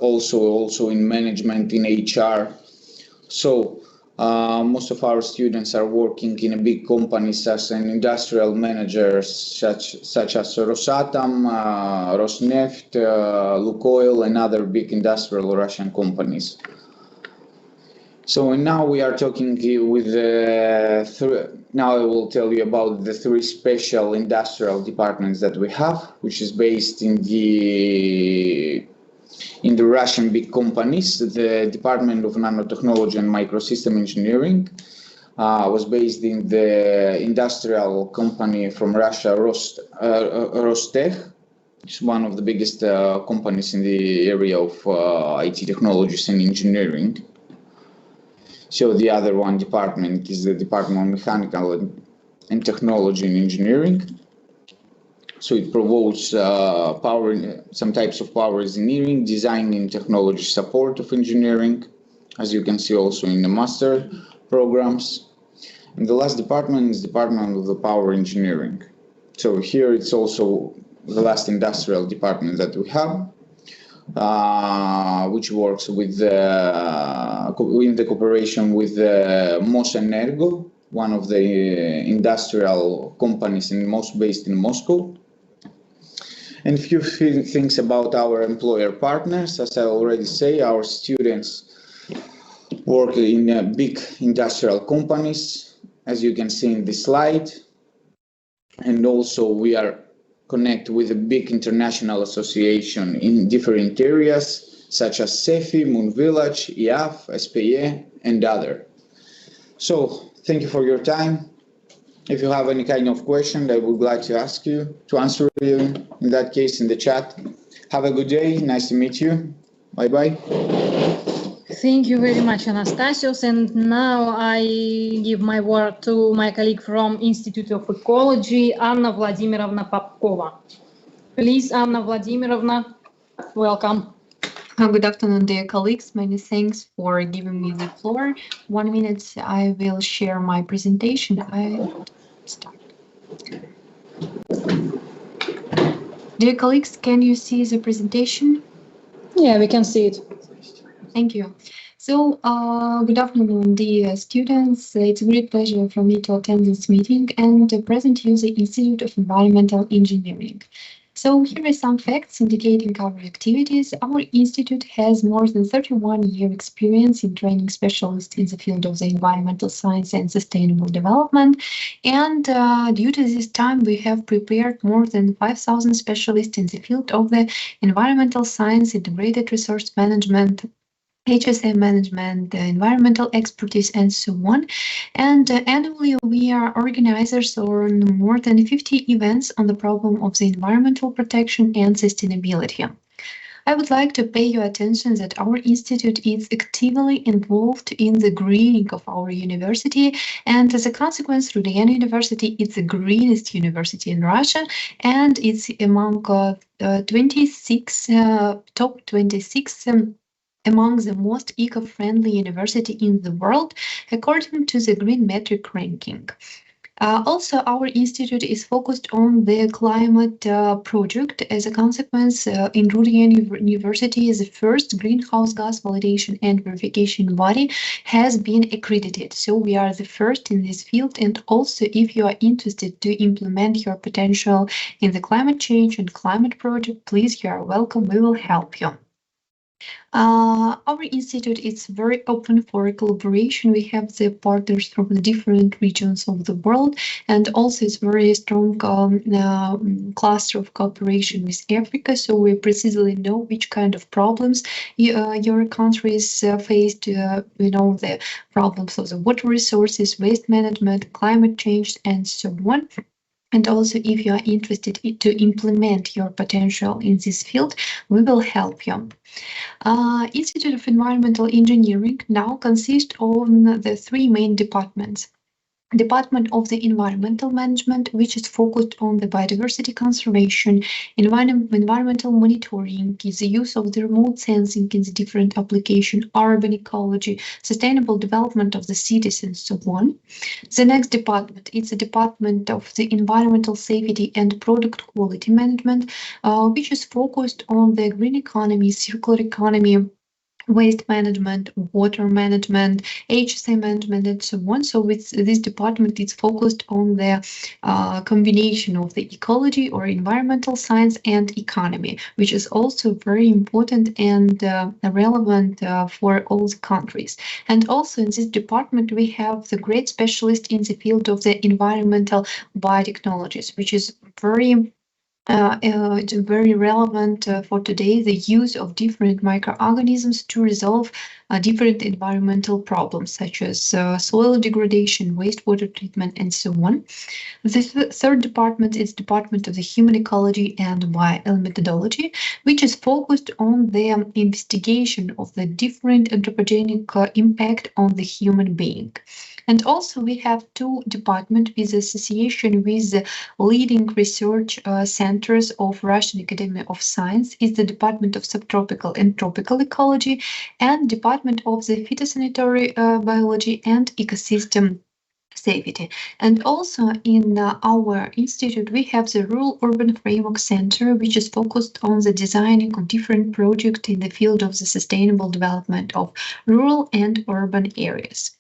Speaker 9: also in management, in HR. So most of our students are working in a big companies as an industrial managers, such as Rosatom, Rosneft, Lukoil, and other big industrial Russian companies. So now we are talking with now I will tell you about the 3 special industrial departments that we have, which is based in the Russian big companies. The Department of Nanotechnology and Microsystem Engineering was based in the industrial company from Russia, Rostech. It's one of the biggest companies in the area of IT technologies and engineering. So the other one department is the Department of Mechanical and Technology and Engineering. So it promotes some types of power engineering, design and technology support of engineering, as you can see also in the master programs. And the last department is Department of the Power Engineering. So here it's also the last industrial department that we have, which works with in the cooperation with Mosenergo, one of the industrial companies based in Moscow. And a few things about our employer partners. As I already say, our students work in big industrial companies, as you can see in this slide. And also we are connected with a big international association in different areas, such as CEFI, Moon Village, IAF, SPE, and other. So thank you for your time. If you have any kind of question, I would like to answer you, in that case, in the chat. Have a good day. Nice to meet you. Bye-bye.
Speaker 3: Thank you very much, Anastasios. And now I give my word to my colleague from Institute of Ecology, Anna Vladimirovna Popkova. Please, Anna Vladimirovna, welcome.
Speaker 10: Good afternoon, dear colleagues. Many thanks for giving me the floor. 1 minute, I will share my presentation. Start. Dear colleagues, can you see the presentation?
Speaker 3: Yeah, we can see it.
Speaker 10: Thank you. So, good afternoon, dear students. It's a great pleasure for me to attend this meeting and to present you the Institute of Environmental Engineering. So here are some facts indicating our activities. Our institute has more than 31-year experience in training specialists in the field of the environmental science and sustainable development. And due to this time, we have prepared more than 5,000 specialists in the field of the environmental science, integrated resource management, HSA management, environmental expertise, and so on. And annually, we are organizers on more than 50 events on the problem of the environmental protection and sustainability. I would like to pay your attention that our institute is actively involved in the greening of our university, and as a consequence, RUDN University is the greenest university in Russia, and it's among top 26 among the most eco-friendly university in the world, according to the Green Metric ranking. Also, our institute is focused on the climate project. As a consequence, in RUDN University, the first greenhouse gas validation and verification body has been accredited. So we are the first in this field. And also, if you are interested to implement your potential in the climate change and climate project, please, you are welcome. We will help you. Our institute is very open for collaboration. We have the partners from the different regions of the world, and also it's very strong cluster of cooperation with Africa. So we precisely know which kind of problems your countries faced. We know the problems of the water resources, waste management, climate change, and so on. And also, if you are interested to implement your potential in this field, we will help you. Institute of Environmental Engineering now consists of the three main departments. Department of the Environmental Management, which is focused on the biodiversity conservation, environmental monitoring, the use of the remote sensing in the different application, urban ecology, sustainable development of the cities, and so on. The next department is the Department of the Environmental Safety and Product Quality Management, which is focused on the green economy, circular economy, waste management, water management, HSA management, and so on. So with this department, it's focused on the combination of the ecology or environmental science and economy, which is also very important and relevant for all the countries. And also in this department, we have the great specialist in the field of the environmental biotechnologies, which is it's very relevant for today, the use of different microorganisms to resolve different environmental problems, such as soil degradation, wastewater treatment, and so on. The third department is Department of the Human Ecology and Biomethodology, which is focused on the investigation of the different anthropogenic impact on the human being. And also we have two departments with association with the leading research centers of Russian Academy of Science, is the Department of Subtropical and Tropical Ecology and Department of the Phytosanitary Biology and Ecosystem Safety. And also in our institute, we have the Rural Urban Framework Center, which is focused on the designing of different projects in the field of the sustainable development of rural and urban areas.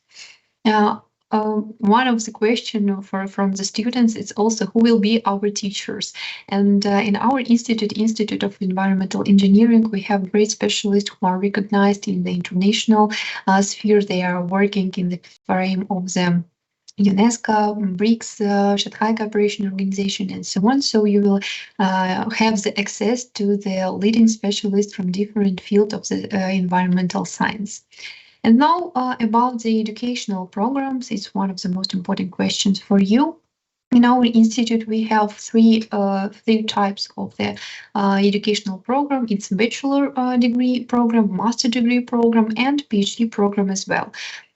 Speaker 10: One of the questions from the students is also who will be our teachers. And in our Institute of Environmental Engineering, we have great specialists who are recognized in the international sphere. They are working in the frame of the UNESCO, BRICS, Shanghai Cooperation Organization, and so on. So you will have the access to the leading specialists from different fields of the environmental science. And now about the educational programs, it's one of the most important questions for you. In our institute, we have three types of the educational program. It's a bachelor degree program, master degree program, and PhD program as well.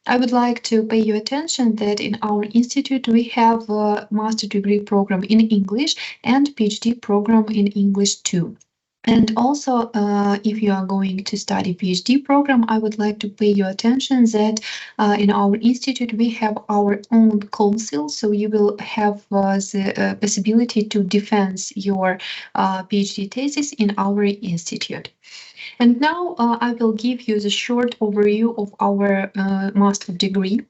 Speaker 10: I would like to pay your attention that in our institute, we have a master degree program in English and PhD program in English too. And also, if you are going to study PhD program, I would like to pay your attention that in our institute, we have our own council, so you will have the possibility to defend your PhD thesis in our institute. And now I will give you the short overview of our master's degree.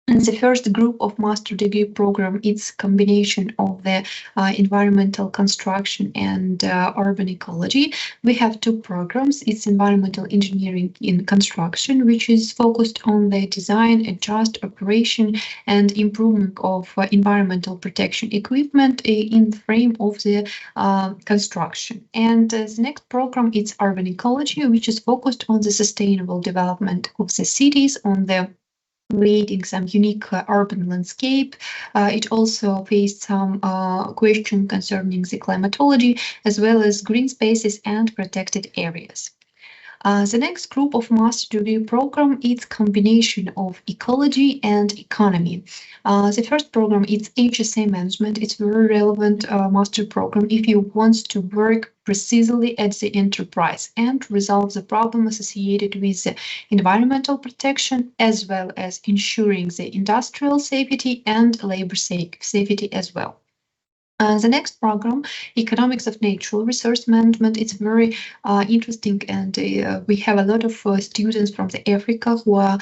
Speaker 10: And the first group of master degree program, it's combination of the environmental construction and urban ecology. We have two programs. It's environmental engineering in construction, which is focused on the design, adjust, operation, and improvement of environmental protection equipment in the frame of the construction. And the next program is urban ecology, which is focused on the sustainable development of the cities, on the creating some unique urban landscape. It also faced some question concerning the climatology, as well as green spaces and protected areas. The next group of master degree program is combination of ecology and economy. The first program is HSA management. It's very relevant master program if you want to work precisely at the enterprise and resolve the problem associated with the environmental protection, as well as ensuring the industrial safety and labor safety as well. The next program, Economics of Natural Resource Management, it's very interesting, and we have a lot of students from Africa who are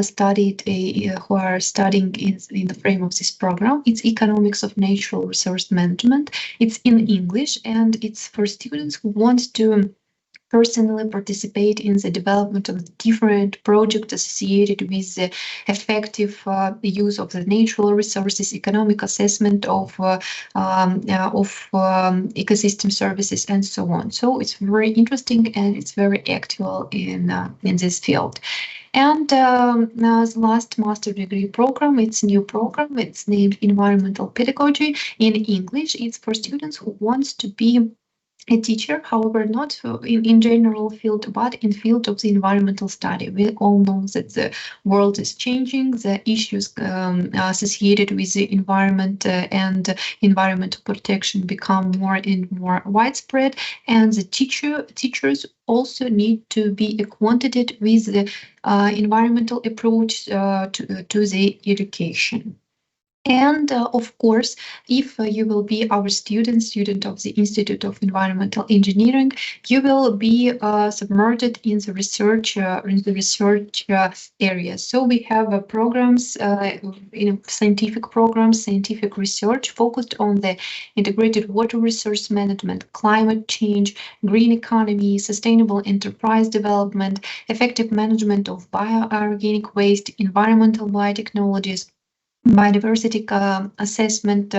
Speaker 10: studying in the frame of this program. It's Economics of Natural Resource Management. It's in English, and it's for students who want to personally participate in the development of different projects associated with the effective use of the natural resources, economic assessment of ecosystem services, and so on. So it's very interesting and it's very actual in this field. And now the last master degree program, it's a new program. It's named Environmental Pedagogy. In English, it's for students who want to be a teacher, however, not in general field, but in field of the environmental study. We all know that the world is changing, the issues associated with the environment and environmental protection become more and more widespread, and the teachers also need to be acquainted with the environmental approach to the education. And of course, if you will be our student of the Institute of Environmental Engineering, you will be submerged in the research area. So we have programs, scientific programs, scientific research focused on the integrated water resource management, climate change, green economy, sustainable enterprise development, effective management of bioorganic waste, environmental biotechnologies, biodiversity assessment,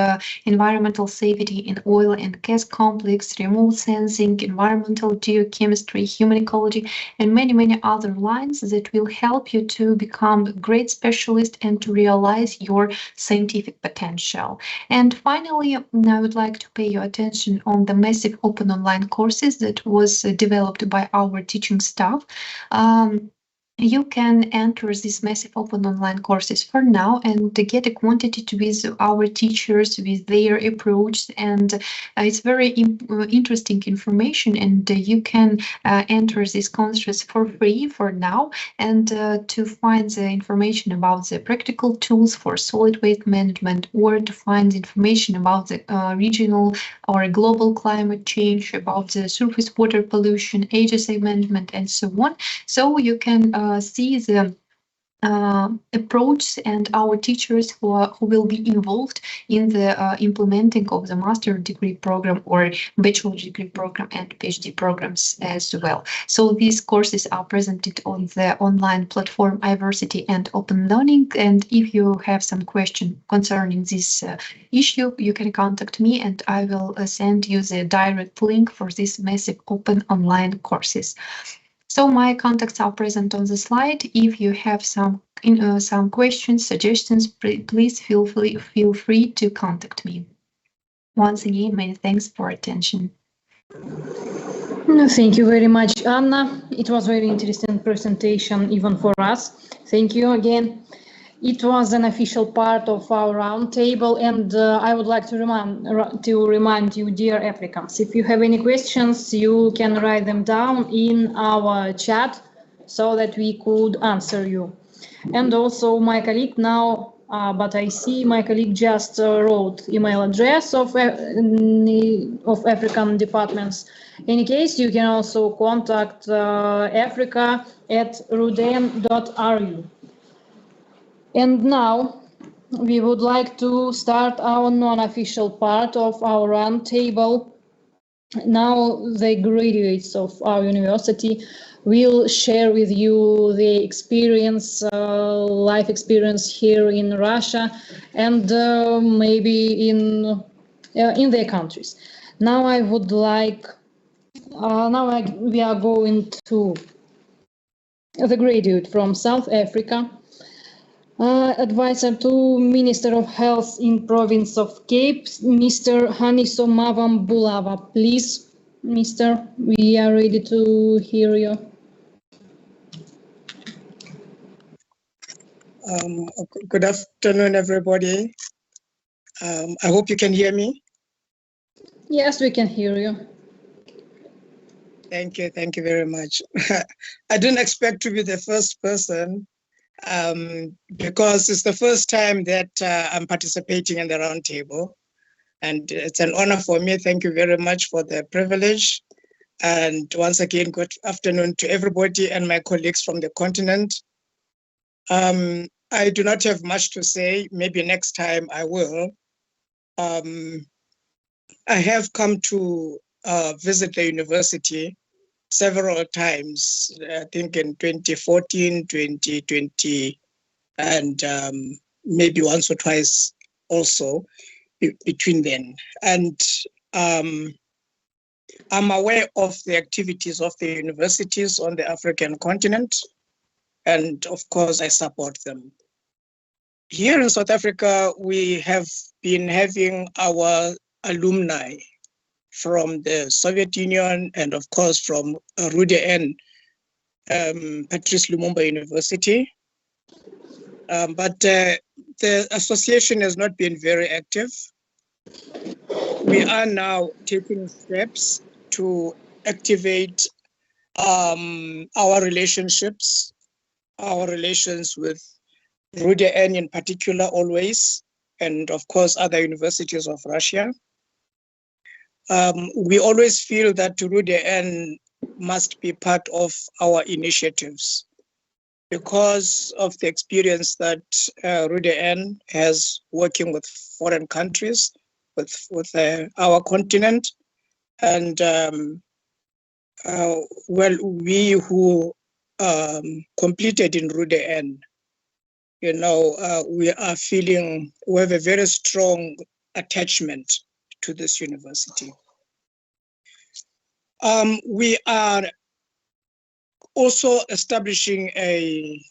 Speaker 10: environmental safety in oil and gas complex, remote sensing, environmental geochemistry, human ecology, and many other lines that will help you to become a great specialist and to realize your scientific potential. And finally, I would like to pay your attention on the massive open online courses that was developed by our teaching staff. You can enter these massive open online courses for now and get acquainted with our teachers, with their approach, and it's very interesting information, and you can enter these courses for free for now, and to find the information about the practical tools for solid waste management, or to find information about the regional or global climate change, about the surface water pollution, HSA management, and so on. So you can see the approach and our teachers who will be involved in the implementing of the master degree program or bachelor degree program and PhD programs as well. So these courses are presented on the online platform iVersity and Open Learning. And if you have some question concerning this issue, you can contact me and I will send you the direct link for this massive open online courses. So my contacts are present on the slide. If you have some questions, suggestions, please feel free to contact me. Once again, many thanks for attention.
Speaker 3: Thank you very much, Anna. It was very interesting presentation, even for us. Thank you again. It was an official part of our roundtable, and I would like to remind you, dear applicants, if you have any questions, you can write them down in our chat so that we could answer you. And also my colleague now, but I see my colleague just wrote email address of African departments. In case, you can also contact Africa@rudn.ru. And now we would like to start our non-official part of our roundtable. Now the graduates of our university will share with you the experience, life experience here in Russia and maybe in their countries. Now I would like, we are going to the graduate from South Africa, advisor to Minister of Health in Province of Cape, Mr. Haniso Mavambulava. Please, Mr., we are ready to hear you.
Speaker 11: Good afternoon, everybody. I hope you can hear me.
Speaker 3: Yes, we can hear you.
Speaker 11: Thank you very much. I didn't expect to be the first person because it's the first time that I'm participating in the roundtable. And it's an honor for me. Thank you very much for the privilege. And once again, good afternoon to everybody and my colleagues from the continent. I do not have much to say. Maybe next time I will. I have come to visit the university several times, I think in 2014, 2020, and maybe once or twice also between then. And I'm aware of the activities of the universities on the African continent, and of course I support them. Here in South Africa, we have been having our alumni from the Soviet Union and of course from RUDN, Patrice Lumumba University. But the association has not been very active. We are now taking steps to activate our relationships, our relations with RUDN in particular always, and of course other universities of Russia. We always feel that RUDN must be part of our initiatives because of the experience that RUDN has working with foreign countries, with our continent. And well, we who completed in RUDN, you know, we are feeling, we have a very strong attachment to this university. We are also establishing a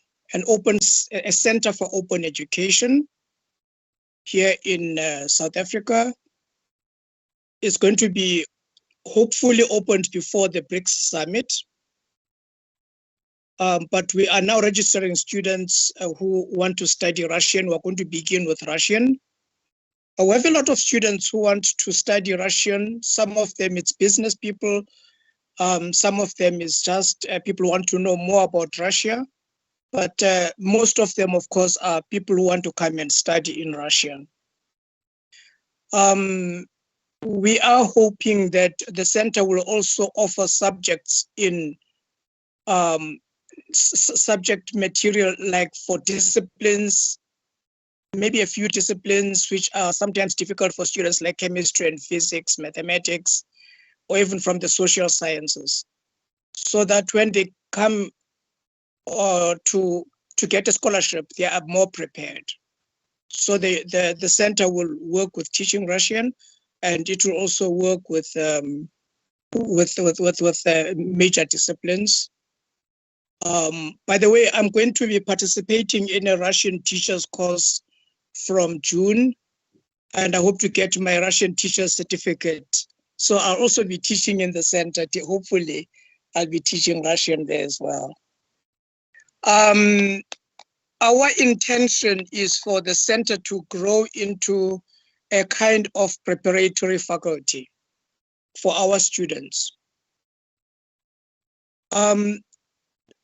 Speaker 11: center for open education here in South Africa. It's going to be hopefully opened before the BRICS summit. But we are now registering students who want to study Russian. We're going to begin with Russian. We have a lot of students who want to study Russian. Some of them it's business people. Some of them is just people who want to know more about Russia. But most of them, of course, are people who want to come and study in Russian. We are hoping that the center will also offer subjects in subject material, like for disciplines, maybe a few disciplines which are sometimes difficult for students, like chemistry and physics, mathematics, or even from the social sciences, so that when they come to get a scholarship, they are more prepared. So the center will work with teaching Russian, and it will also work with major disciplines. By the way, I'm going to be participating in a Russian teachers course from June, and I hope to get my Russian teacher's certificate. So I'll also be teaching in the center. Hopefully, I'll be teaching Russian there as well. Our intention is for the center to grow into a kind of preparatory faculty for our students.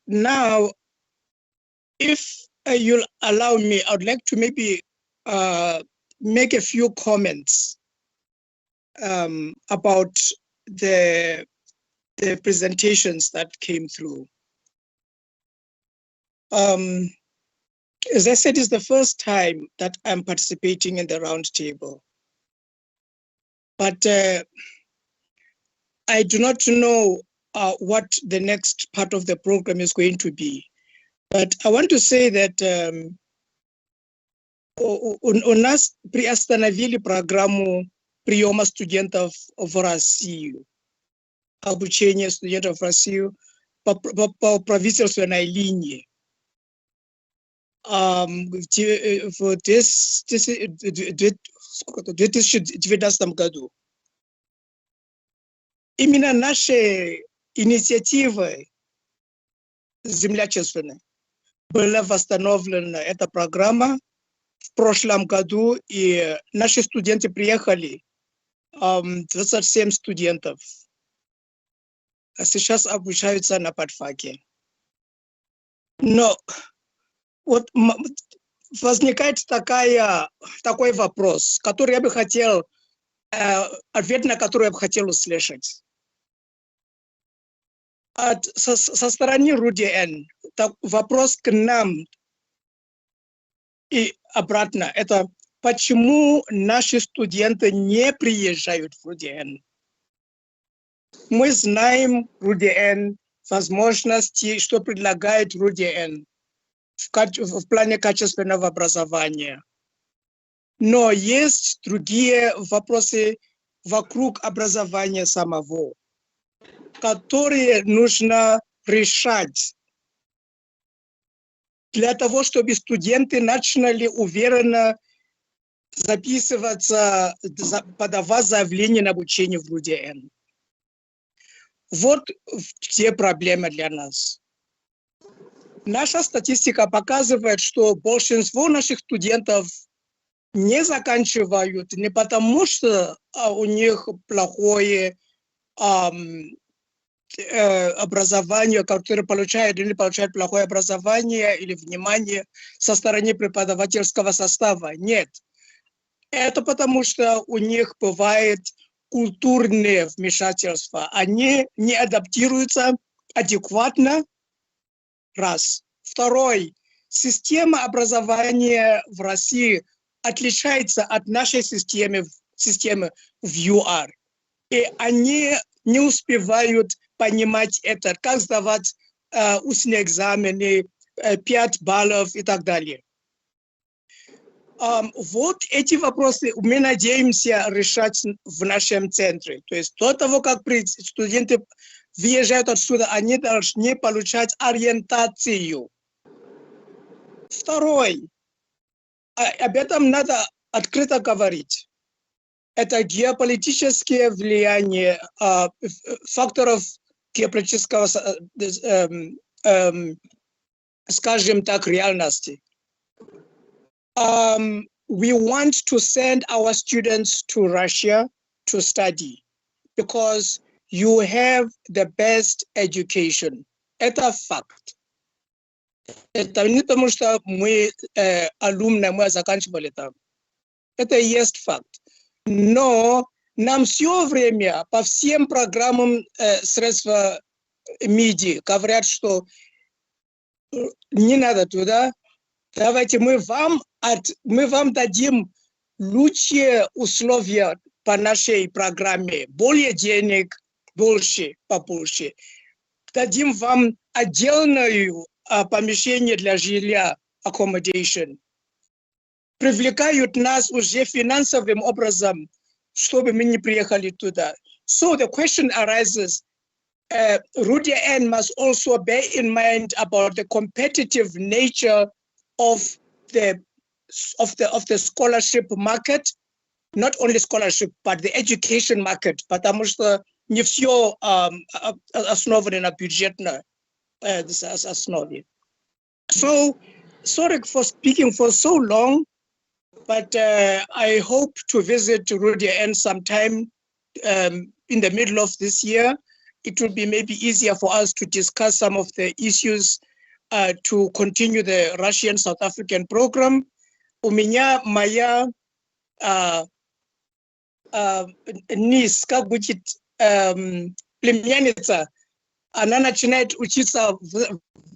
Speaker 11: Now, if you'll allow me, I'd like to maybe make a few comments about the presentations that came through. As I said, it's the first time that I'm participating in the roundtable. But I do not know what the next part of the program is going to be. But I want to say that у нас приостановили программу приема студентов в Россию, обучение студентов в Россию по правительственной линии. В 2019 году. Именно наши инициативы землячественные была восстановлена эта программа в прошлом году, и наши студенты приехали, 27 студентов, а сейчас обучаются на подфаке. Но вот возникает такой вопрос, который я бы хотел, ответ на который я бы хотел услышать. Со стороны РУДН вопрос к нам и обратно. Это почему наши студенты не приезжают в РУДН? Мы знаем РУДН, возможности, что предлагает РУДН в плане качественного образования. Но есть другие вопросы вокруг образования самого, которые нужно решать для того, чтобы студенты начали уверенно записываться, подавать заявление на обучение в РУДН. Вот где проблема для нас. Наша статистика показывает, что большинство наших студентов не заканчивают не потому, что у них плохое образование, которое получают или получают плохое образование или внимание со стороны преподавательского состава. Нет. Это потому, что у них бывает культурные вмешательства. Они не адаптируются адекватно. Раз. Второй. Система образования в России отличается от нашей системы в ЮАР. И они не успевают понимать это, как сдавать устные экзамены, 5 баллов и так далее. Вот эти вопросы мы надеемся решать в нашем центре. То есть до того, как студенты выезжают отсюда, они должны получать ориентацию. Второй. Об этом надо открыто говорить. Это геополитическое влияние факторов геополитического, скажем так, реальности. We want to send our students to Russia to study because you have the best education. Это факт. Это не потому, что мы алумны, мы заканчивали там. Это и есть факт. Но нам все время по всем программам средств медиа говорят, что не надо туда, давайте мы вам дадим лучшие условия по нашей программе, более денег, побольше. Дадим вам отдельное помещение для жилья, accommodation. Привлекают нас уже финансовым образом, чтобы мы не приехали туда. So the question arises, РУДН must also bear in mind about the competitive nature of the scholarship market, not only scholarship, but the education market, потому что не все основано на бюджетной основе. So, sorry for speaking for so long, but I hope to visit RUDN sometime in the middle of this year. It will be maybe easier for us to discuss some of the issues to continue the Russian-South African program. У меня моя niece, как будет племянница, она начинает учиться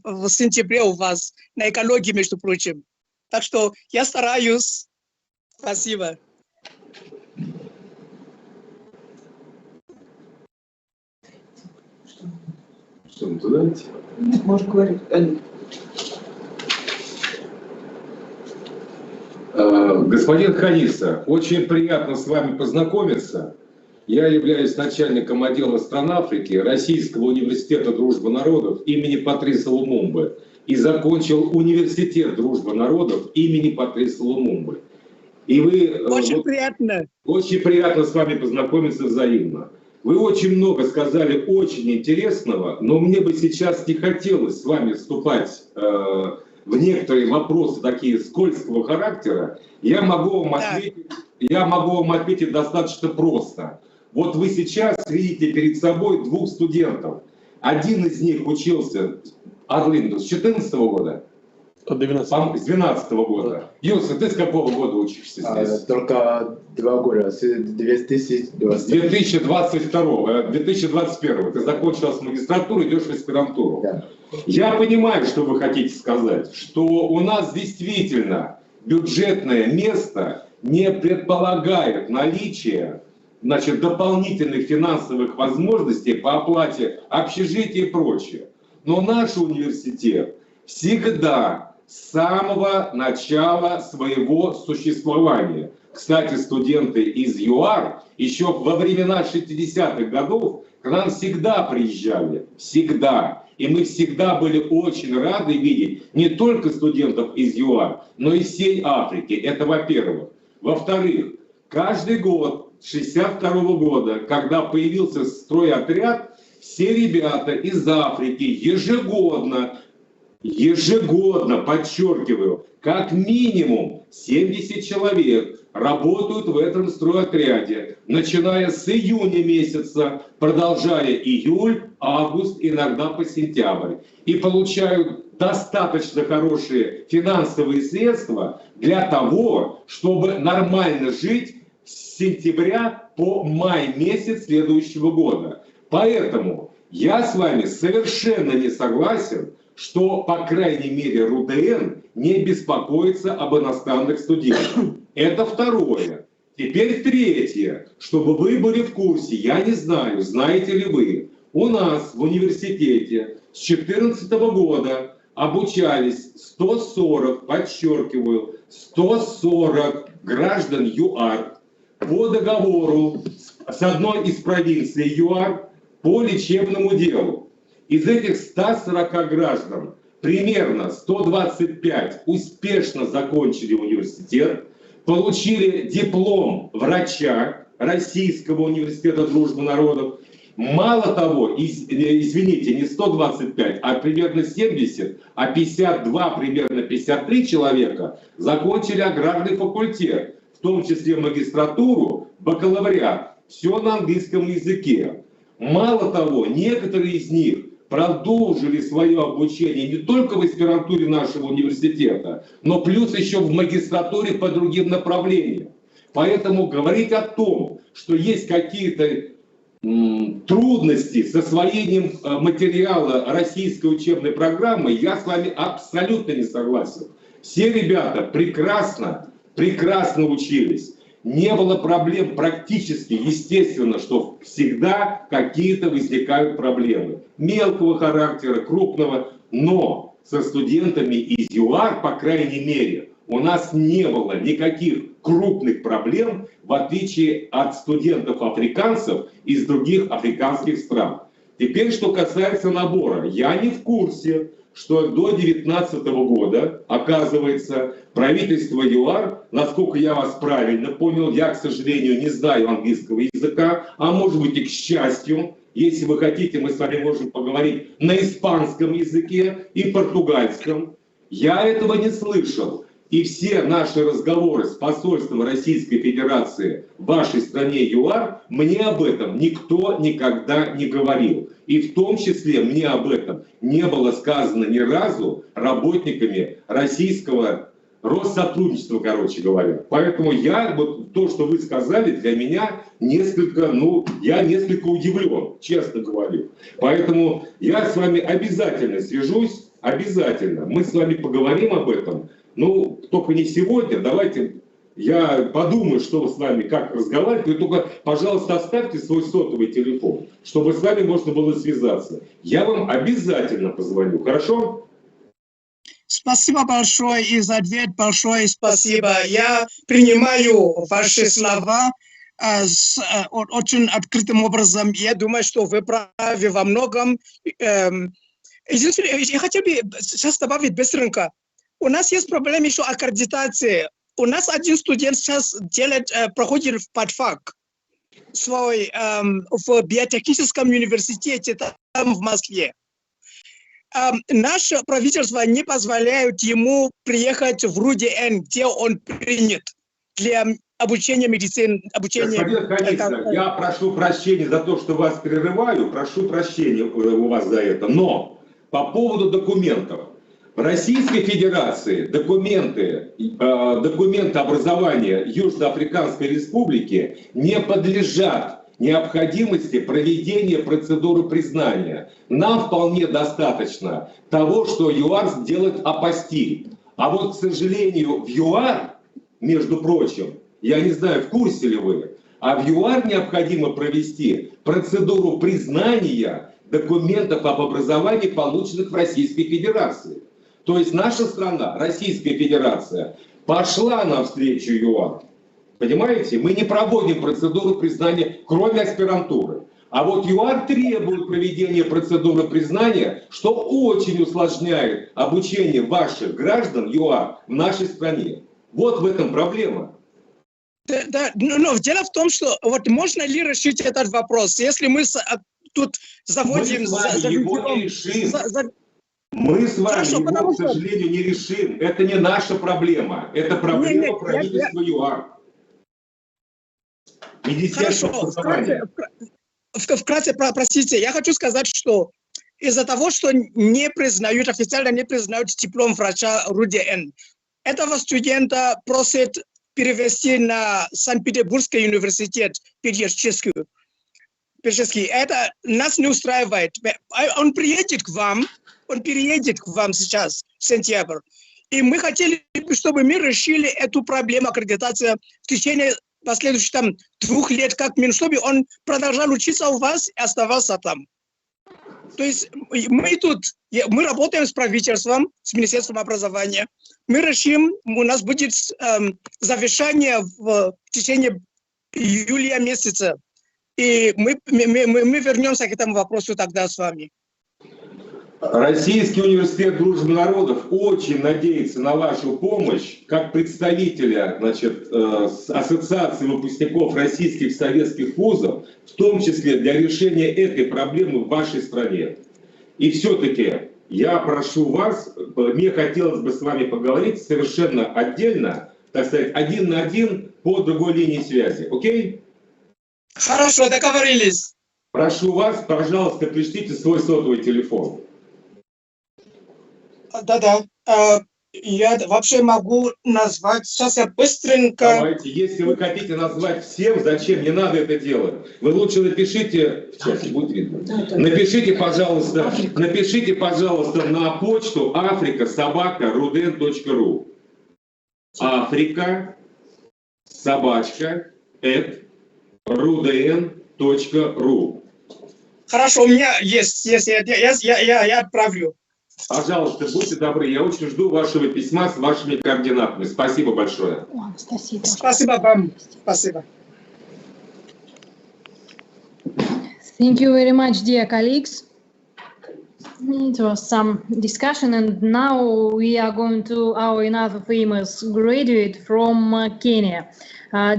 Speaker 11: в сентябре у вас на экологии, между прочим. Так что я стараюсь. Спасибо.
Speaker 4: Что, мы туда идти?
Speaker 1: Может говорить.
Speaker 12: Господин Ханиса, очень приятно с вами познакомиться. Я являюсь начальником отдела стран Африки Российского университета дружбы народов имени Патриса Лумумбы и закончил университет дружбы народов имени Патриса Лумумбы. И вы...
Speaker 11: Очень приятно.
Speaker 12: Очень приятно с вами познакомиться взаимно. Вы очень много сказали очень интересного, но мне бы сейчас не хотелось с вами вступать в некоторые вопросы такие скользкого характера. Я могу вам ответить достаточно просто. Вот вы сейчас видите перед собой двух студентов. Один из них учился, Арлин, с 2014 года?
Speaker 5: С
Speaker 12: 2012 года. Юса, ты с какого года учишься здесь?
Speaker 13: Только 2 года, с 2022.
Speaker 12: С 2021. Ты закончил магистратуру, идешь в аспирантуру.
Speaker 13: Да.
Speaker 12: Я понимаю, что вы хотите сказать, что у нас действительно бюджетное место не предполагает наличие, значит, дополнительных финансовых возможностей по оплате общежития и прочее. Но наш университет всегда с самого начала своего существования. Кстати, студенты из ЮАР еще во времена 60-х годов к нам всегда приезжали. Всегда. И мы всегда были очень рады видеть не только студентов из ЮАР, но и всей Африки. Это во-первых. Во-вторых, каждый год, с 62 года, когда появился стройотряд, все ребята из Африки ежегодно, подчеркиваю, как минимум 70 человек работают в этом стройотряде, начиная с июня месяца, продолжая июль, август, иногда по сентябрь. И получают достаточно хорошие финансовые средства для того, чтобы нормально жить с сентября по май месяц следующего года. Поэтому я с вами совершенно не согласен, что, по крайней мере, РУДН не беспокоится об иностранных студентах. Это второе. Теперь третье, чтобы вы были в курсе, я не знаю, знаете ли вы, у нас в университете с 2014 года обучались 140, подчеркиваю, 140 граждан ЮАР по договору с одной из провинций ЮАР по лечебному делу. Из этих 140 граждан примерно 125 успешно закончили университет, получили диплом врача Российского университета дружбы народов. Мало того, извините, не 125, а примерно 70, а 52, примерно 53 человека закончили аграрный факультет, в том числе магистратуру, бакалавриат. Все на английском языке. Мало того, некоторые из них продолжили свое обучение не только в аспирантуре нашего университета, но плюс еще в магистратуре по другим направлениям. Поэтому говорить о том, что есть какие-то трудности с освоением материала российской учебной программы, я с вами абсолютно не согласен. Все ребята прекрасно учились. Не было проблем практически, естественно, что всегда какие-то возникают проблемы. Мелкого характера, крупного, но со студентами из ЮАР, по крайней мере, у нас не было никаких крупных проблем, в отличие от студентов-африканцев из других африканских стран. Теперь, что касается набора, я не в курсе, что до 2019 года, оказывается, правительство ЮАР, насколько я вас правильно понял, я, к сожалению, не знаю английского языка, а может быть и к счастью, если вы хотите, мы с вами можем поговорить на испанском языке и португальском. Я этого не слышал. И все наши разговоры с посольством Российской Федерации в вашей стране ЮАР, мне об этом никто никогда не говорил. И в том числе мне об этом не было сказано ни разу работниками российского Россотрудничества, короче говоря. Поэтому вот то, что вы сказали, для меня несколько, я несколько удивлен, честно говорю. Поэтому я с вами обязательно свяжусь, обязательно. Мы с вами поговорим об этом. Ну, только не сегодня, давайте я подумаю, что с вами, как разговаривать. Вы только, пожалуйста, оставьте свой сотовый телефон, чтобы с вами можно было связаться. Я вам обязательно позвоню, хорошо?
Speaker 11: Спасибо большое и за ответ большое спасибо. Я принимаю ваши слова очень открытым образом. Я думаю, что вы правы во многом. Я хотел бы сейчас добавить быстренько. У нас есть проблема еще аккредитации. У нас один студент сейчас проходит подфак свой в биотехническом университете там в Москве. Наше правительство не позволяет ему приехать в РУДН, где он принят для обучения медицины.
Speaker 12: Господин Ханица, я прошу прощения за то, что вас прерываю, прошу прощения у вас за это, но по поводу документов. В Российской Федерации документы образования Южноафриканской Республики не подлежат необходимости проведения процедуры признания. Нам вполне достаточно того, что ЮАР сделает апостиль. А вот, к сожалению, в ЮАР, между прочим, я не знаю, в курсе ли вы, а в ЮАР необходимо провести процедуру признания документов об образовании, полученных в Российской Федерации. То есть наша страна, Российская Федерация, пошла навстречу ЮАР. Понимаете, мы не проводим процедуру признания, кроме аспирантуры. А вот ЮАР требует проведения процедуры признания, что очень усложняет обучение ваших граждан ЮАР в нашей стране. Вот в этом проблема.
Speaker 11: Да, но дело в том, что вот можно ли решить этот вопрос, если мы тут заводим...
Speaker 12: Мы с вами его не решим. Мы с вами его, к сожалению, не решим. Это не наша проблема. Это проблема правительства ЮАР.
Speaker 11: Хорошо, вкратце, простите, я хочу сказать, что из-за того, что не признают, официально не признают диплом врача РУДН, этого студента просят перевести на Санкт-Петербургский университет педагогический. Это нас не устраивает. Он приедет к вам сейчас, в сентябрь. И мы хотели, чтобы мы решили эту проблему аккредитации в течение последующих 2 лет, как минимум, чтобы он продолжал учиться у вас и оставался там. То есть мы работаем с правительством, с Министерством образования. Мы решим, у нас будет завершение в течение июля месяца. И мы вернемся к этому вопросу тогда с вами.
Speaker 12: Российский университет дружбы народов очень надеется на вашу помощь как представителя, Ассоциации выпускников российских советских вузов, в том числе для решения этой проблемы в вашей стране. И все-таки я прошу вас, мне хотелось бы с вами поговорить совершенно отдельно, так сказать, 1 на 1 по другой линии связи. Окей?
Speaker 11: Хорошо, договорились.
Speaker 12: Прошу вас, пожалуйста, пришлите свой сотовый телефон.
Speaker 11: Да. Я вообще могу назвать, сейчас я быстренько...
Speaker 12: Давайте, если вы хотите назвать всем, зачем, не надо это делать. Вы лучше напишите, в чате будет видно, напишите, пожалуйста, на почту africa@rudn.ru. africa@rudn.ru.
Speaker 11: Хорошо, у меня есть, я отправлю.
Speaker 12: Пожалуйста, будьте добры, я очень жду вашего письма с вашими координатами. Спасибо большое.
Speaker 11: Спасибо вам. Спасибо.
Speaker 3: Thank you very much, dear colleagues. It was some discussion, and now we are going to our another famous graduate from Kenya,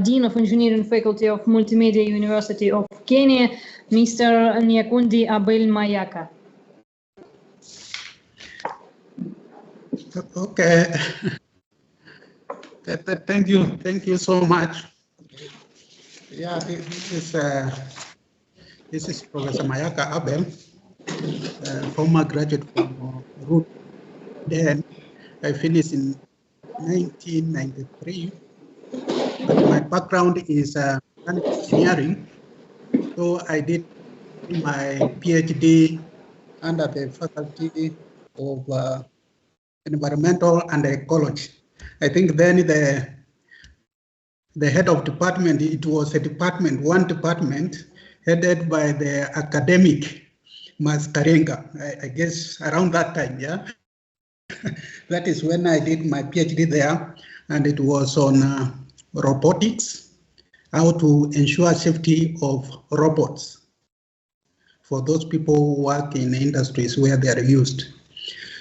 Speaker 3: Dean of Engineering Faculty of Multimedia University of Kenya, Mr. Nyakundi Abel Mayaka.
Speaker 14: Okay. Thank you so much. Yeah, this is Professor Mayaka Abel, former graduate from RUDN. I finished in 1993. But my background is engineering, so I did my PhD under the Faculty of Environmental and Ecology I think then the head of department, it was a department, one department headed by the academic Mascarenga, I guess around that time, yeah. That is when I did my PhD there, and it was on robotics, how to ensure safety of robots for those people who work in industries where they are used.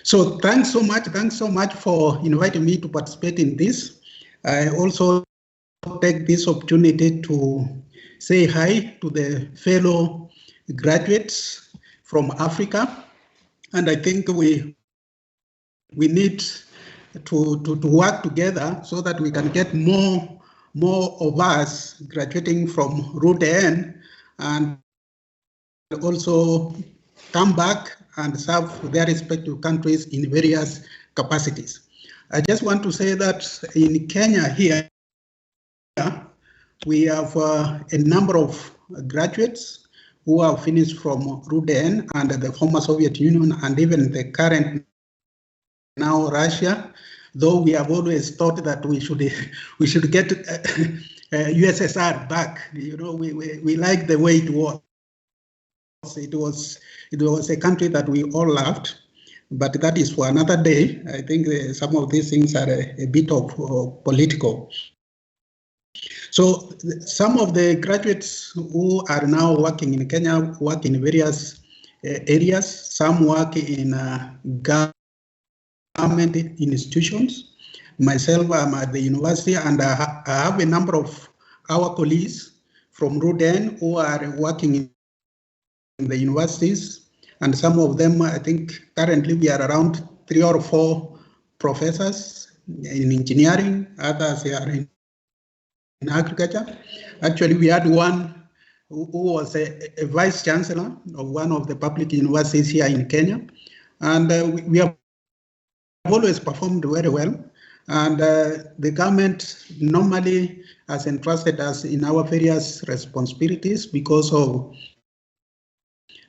Speaker 14: So thanks so much for inviting me to participate in this. I also take this opportunity to say hi to the fellow graduates from Africa, and I think we need to work together so that we can get more of us graduating from RUDN and also come back and serve their respective countries in various capacities. I just want to say that in Kenya here, we have a number of graduates who have finished from RUDN and the former Soviet Union and even the current now Russia, though we have always thought that we should get USSR back. You know, we like the way it was. It was a country that we all loved, but that is for another day. I think some of these things are a bit of political. So some of the graduates who are now working in Kenya work in various areas. Some work in government institutions. Myself, I'm at the university, and I have a number of our colleagues from RUDN who are working in the universities, and some of them, I think currently we are around 3 or 4 professors in engineering, others are in agriculture. Actually, we had one who was a vice chancellor of one of the public universities here in Kenya, and we have always performed very well, and the government normally has entrusted us in our various responsibilities because of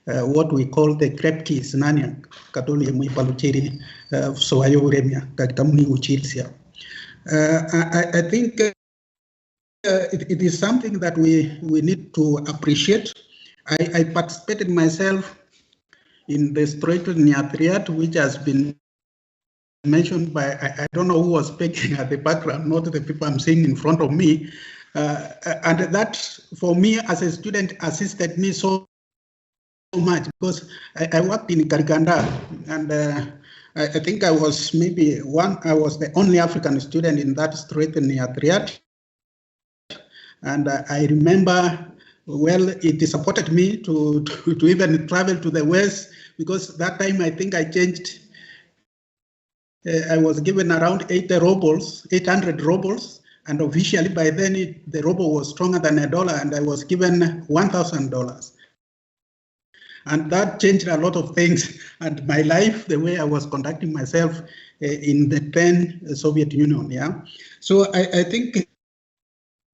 Speaker 14: what we call the krepkis nania katoli muipaluchiri soayoremia katamuni uchilsia. I think it is something that we need to appreciate. I participated myself in the Strait Niatriat, which has been mentioned by, I don't know who was speaking at the background, not the people I'm seeing in front of me. And that, for me as a student, assisted me so much because I worked in Kariganda, and I think I was the only African student in that Strait Niatriat. And I remember, well, it supported me to even travel to the West, because that time I think I changed. I was given around 800 rubles, and officially by then the ruble was stronger than $1, and I was given $1,000. And that changed a lot of things, and my life, the way I was conducting myself in the then Soviet Union. Yeah, so I think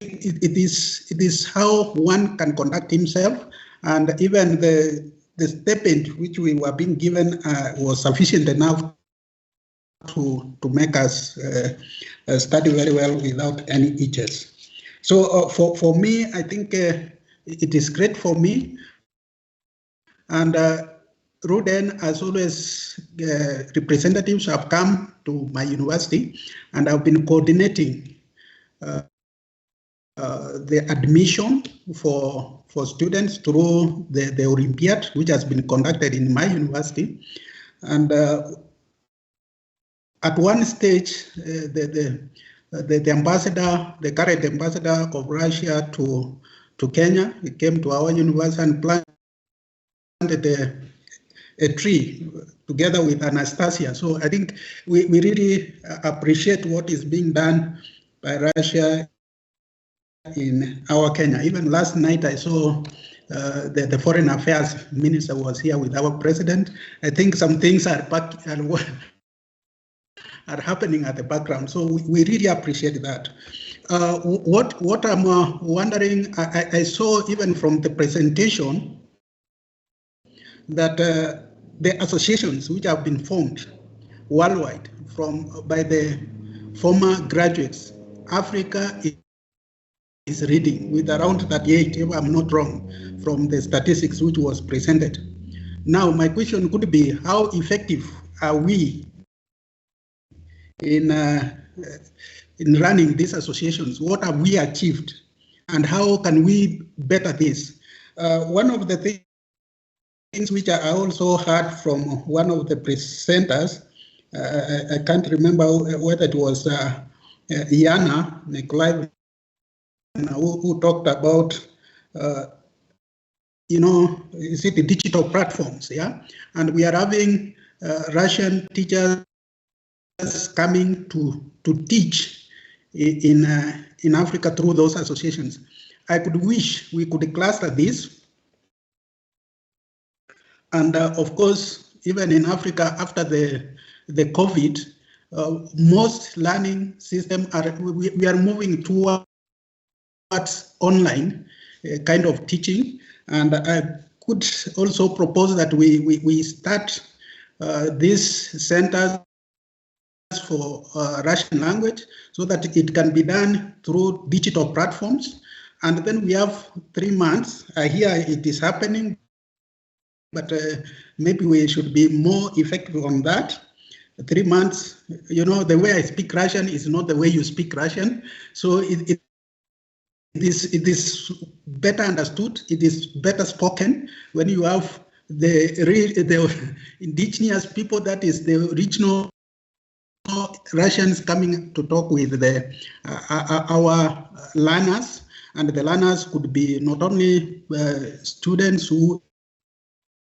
Speaker 14: it is how one can conduct himself, and even the stipend which we were being given was sufficient enough to make us study very well without any hitches. So for me, I think it is great for me, and RUDN, as always, representatives have come to my university, and I've been coordinating the admission for students through the Olympiad, which has been conducted in my university. And at one stage, the ambassador, the current ambassador of Russia to Kenya, he came to our university and planted a tree together with Anastasia. So I think we really appreciate what is being done by Russia in our Kenya. Even last night I saw the foreign affairs minister was here with our president. I think some things are happening at the background, so we really appreciate that. What I'm wondering, I saw even from the presentation that the associations which have been formed worldwide by the former graduates. Africa is reading with around 38, if I'm not wrong, from the statistics which was presented. Now, my question could be, how effective are we in running these associations? What have we achieved, and how can we better this? One of the things which I also heard from one of the presenters, I can't remember whether it was Yana Nikolai, who talked about, is it the digital platforms, yeah? And we are having Russian teachers coming to teach in Africa through those associations. I could wish we could cluster this. And of course, even in Africa, after the COVID, most learning systems we are moving towards online kind of teaching. And I could also propose that we start these centers for Russian language so that it can be done through digital platforms. And then we have 3 months. Here it is happening, but maybe we should be more effective on that. 3 months, the way I speak Russian is not the way you speak Russian. So it is better understood, it is better spoken when you have the indigenous people, that is the original Russians coming to talk with our learners, and the learners could be not only students who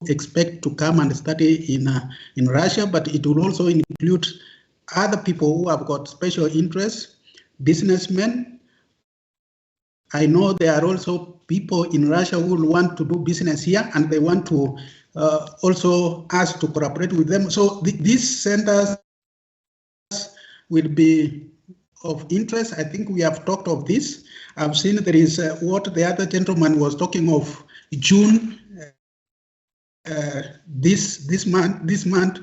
Speaker 14: expect to come and study in Russia, but it will also include other people who have got special interests, businessmen. I know there are also people in Russia who will want to do business here, and they want to also ask to cooperate with them. So these centers will be of interest. I think we have talked of this. I've seen there is what the other gentleman was talking of, June this month,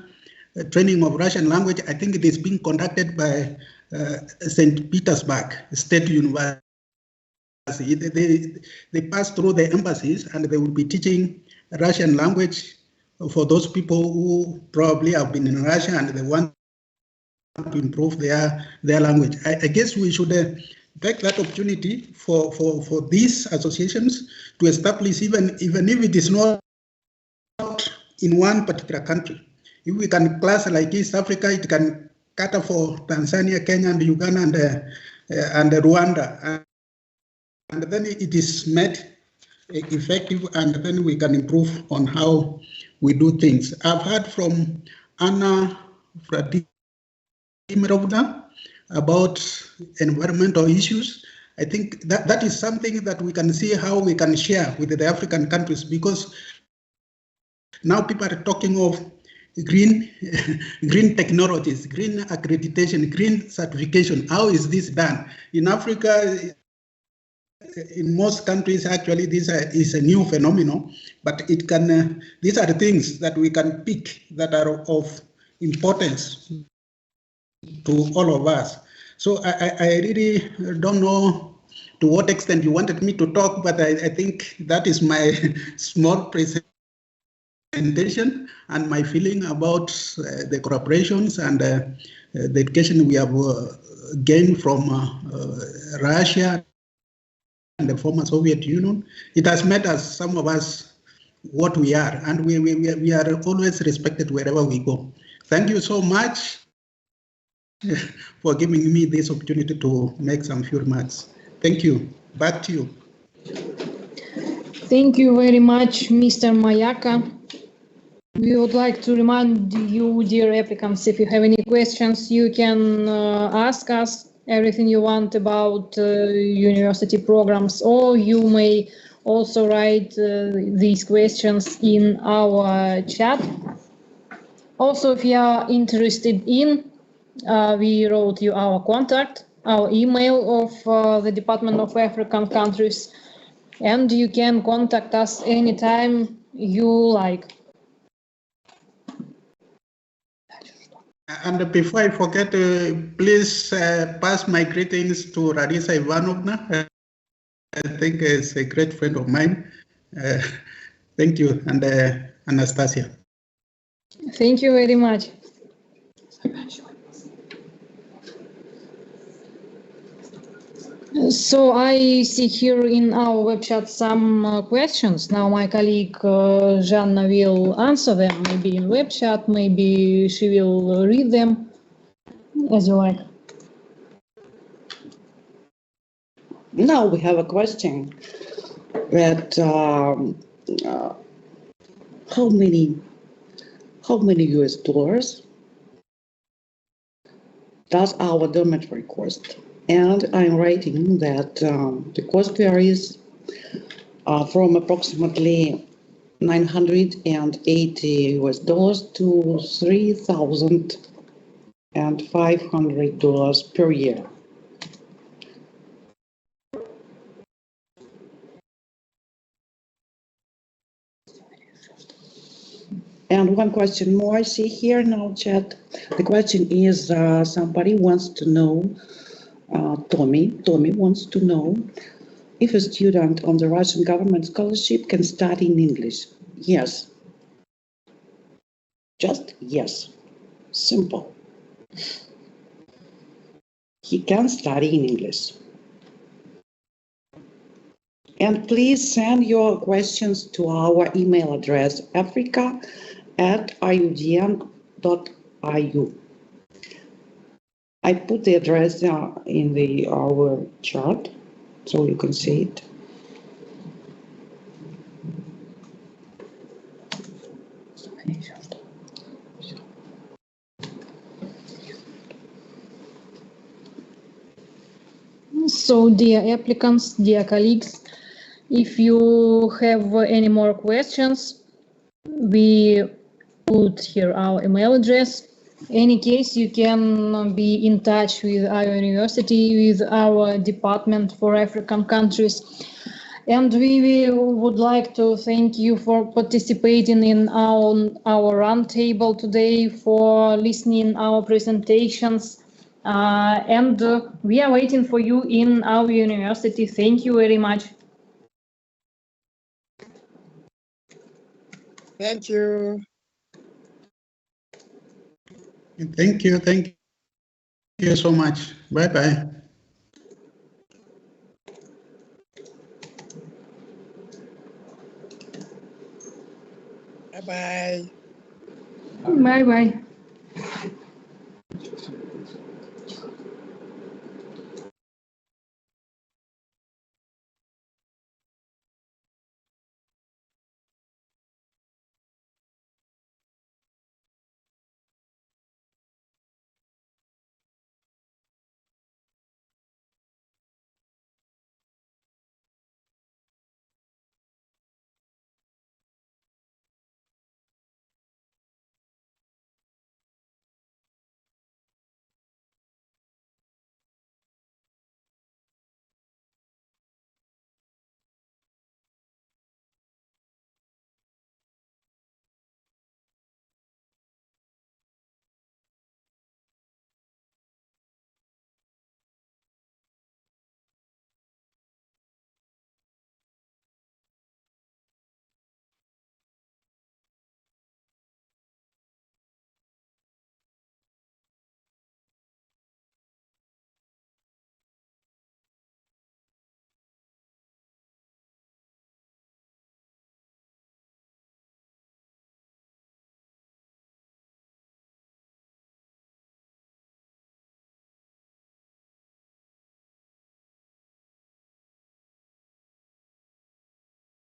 Speaker 14: training of Russian language. I think it is being conducted by St. Petersburg State University. They pass through the embassies and they will be teaching Russian language for those people who probably have been in Russia and they want to improve their language. I guess we should take that opportunity for these associations to establish, even if it is not in one particular country. If we can class like East Africa, it can cater for Tanzania, Kenya, and Uganda, and Rwanda. And then it is made effective, and then we can improve on how we do things. I've heard from Anna Vladimirovna about environmental issues. I think that is something that we can see how we can share with the African countries, because now people are talking of green technologies, green accreditation, green certification. How is this done? In Africa, in most countries, actually, this is a new phenomenon, but it can. These are the things that we can pick that are of importance to all of us. So I really don't know to what extent you wanted me to talk, but I think that is my small presentation and my feeling about the cooperations and the education we have gained from Russia and the former Soviet Union. It has made us, some of us, what we are, and we are always respected wherever we go. Thank you so much for giving me this opportunity to make some few remarks. Thank you. Back to you.
Speaker 3: Thank you very much, Mr. Mayaka. We would like to remind you, dear applicants, if you have any questions, you can ask us everything you want about university programs, or you may also write these questions in our chat. Also, if you are interested in, we wrote you our contact, our email of the Department of African Countries, and you can contact us anytime you like.
Speaker 14: And before I forget, please pass my greetings to Larissa Ivanovna. I think is a great friend of mine. Thank you, and Anastasia.
Speaker 3: Thank you very much. So I see here in our web chat some questions. Now my colleague Жанна will answer them, maybe in web chat, maybe she will read them, as you like.
Speaker 2: Now we have a question that how many US dollars does our dormitory cost? And I'm writing that the cost varies from approximately $980 to $3,500 per year. And one question more I see here in our chat. The question is somebody wants to know, Tommy wants to know if a student on the Russian government scholarship can study in English. Yes. Just yes. Simple. He can study in English. And please send your questions to our email address, africa@iudn.ru. I put the address in our chart so you can see it.
Speaker 3: So dear applicants, dear colleagues, if you have any more questions, we put here our email address. Any case, you can be in touch with our university, with our Department for African Countries. And we would like to thank you for participating in our roundtable today, for listening our presentations. And we are waiting for you in our university. Thank you very much.
Speaker 11: Thank you.
Speaker 14: Thank you so much. Bye-bye.
Speaker 11: Bye-bye.
Speaker 3: Bye-bye.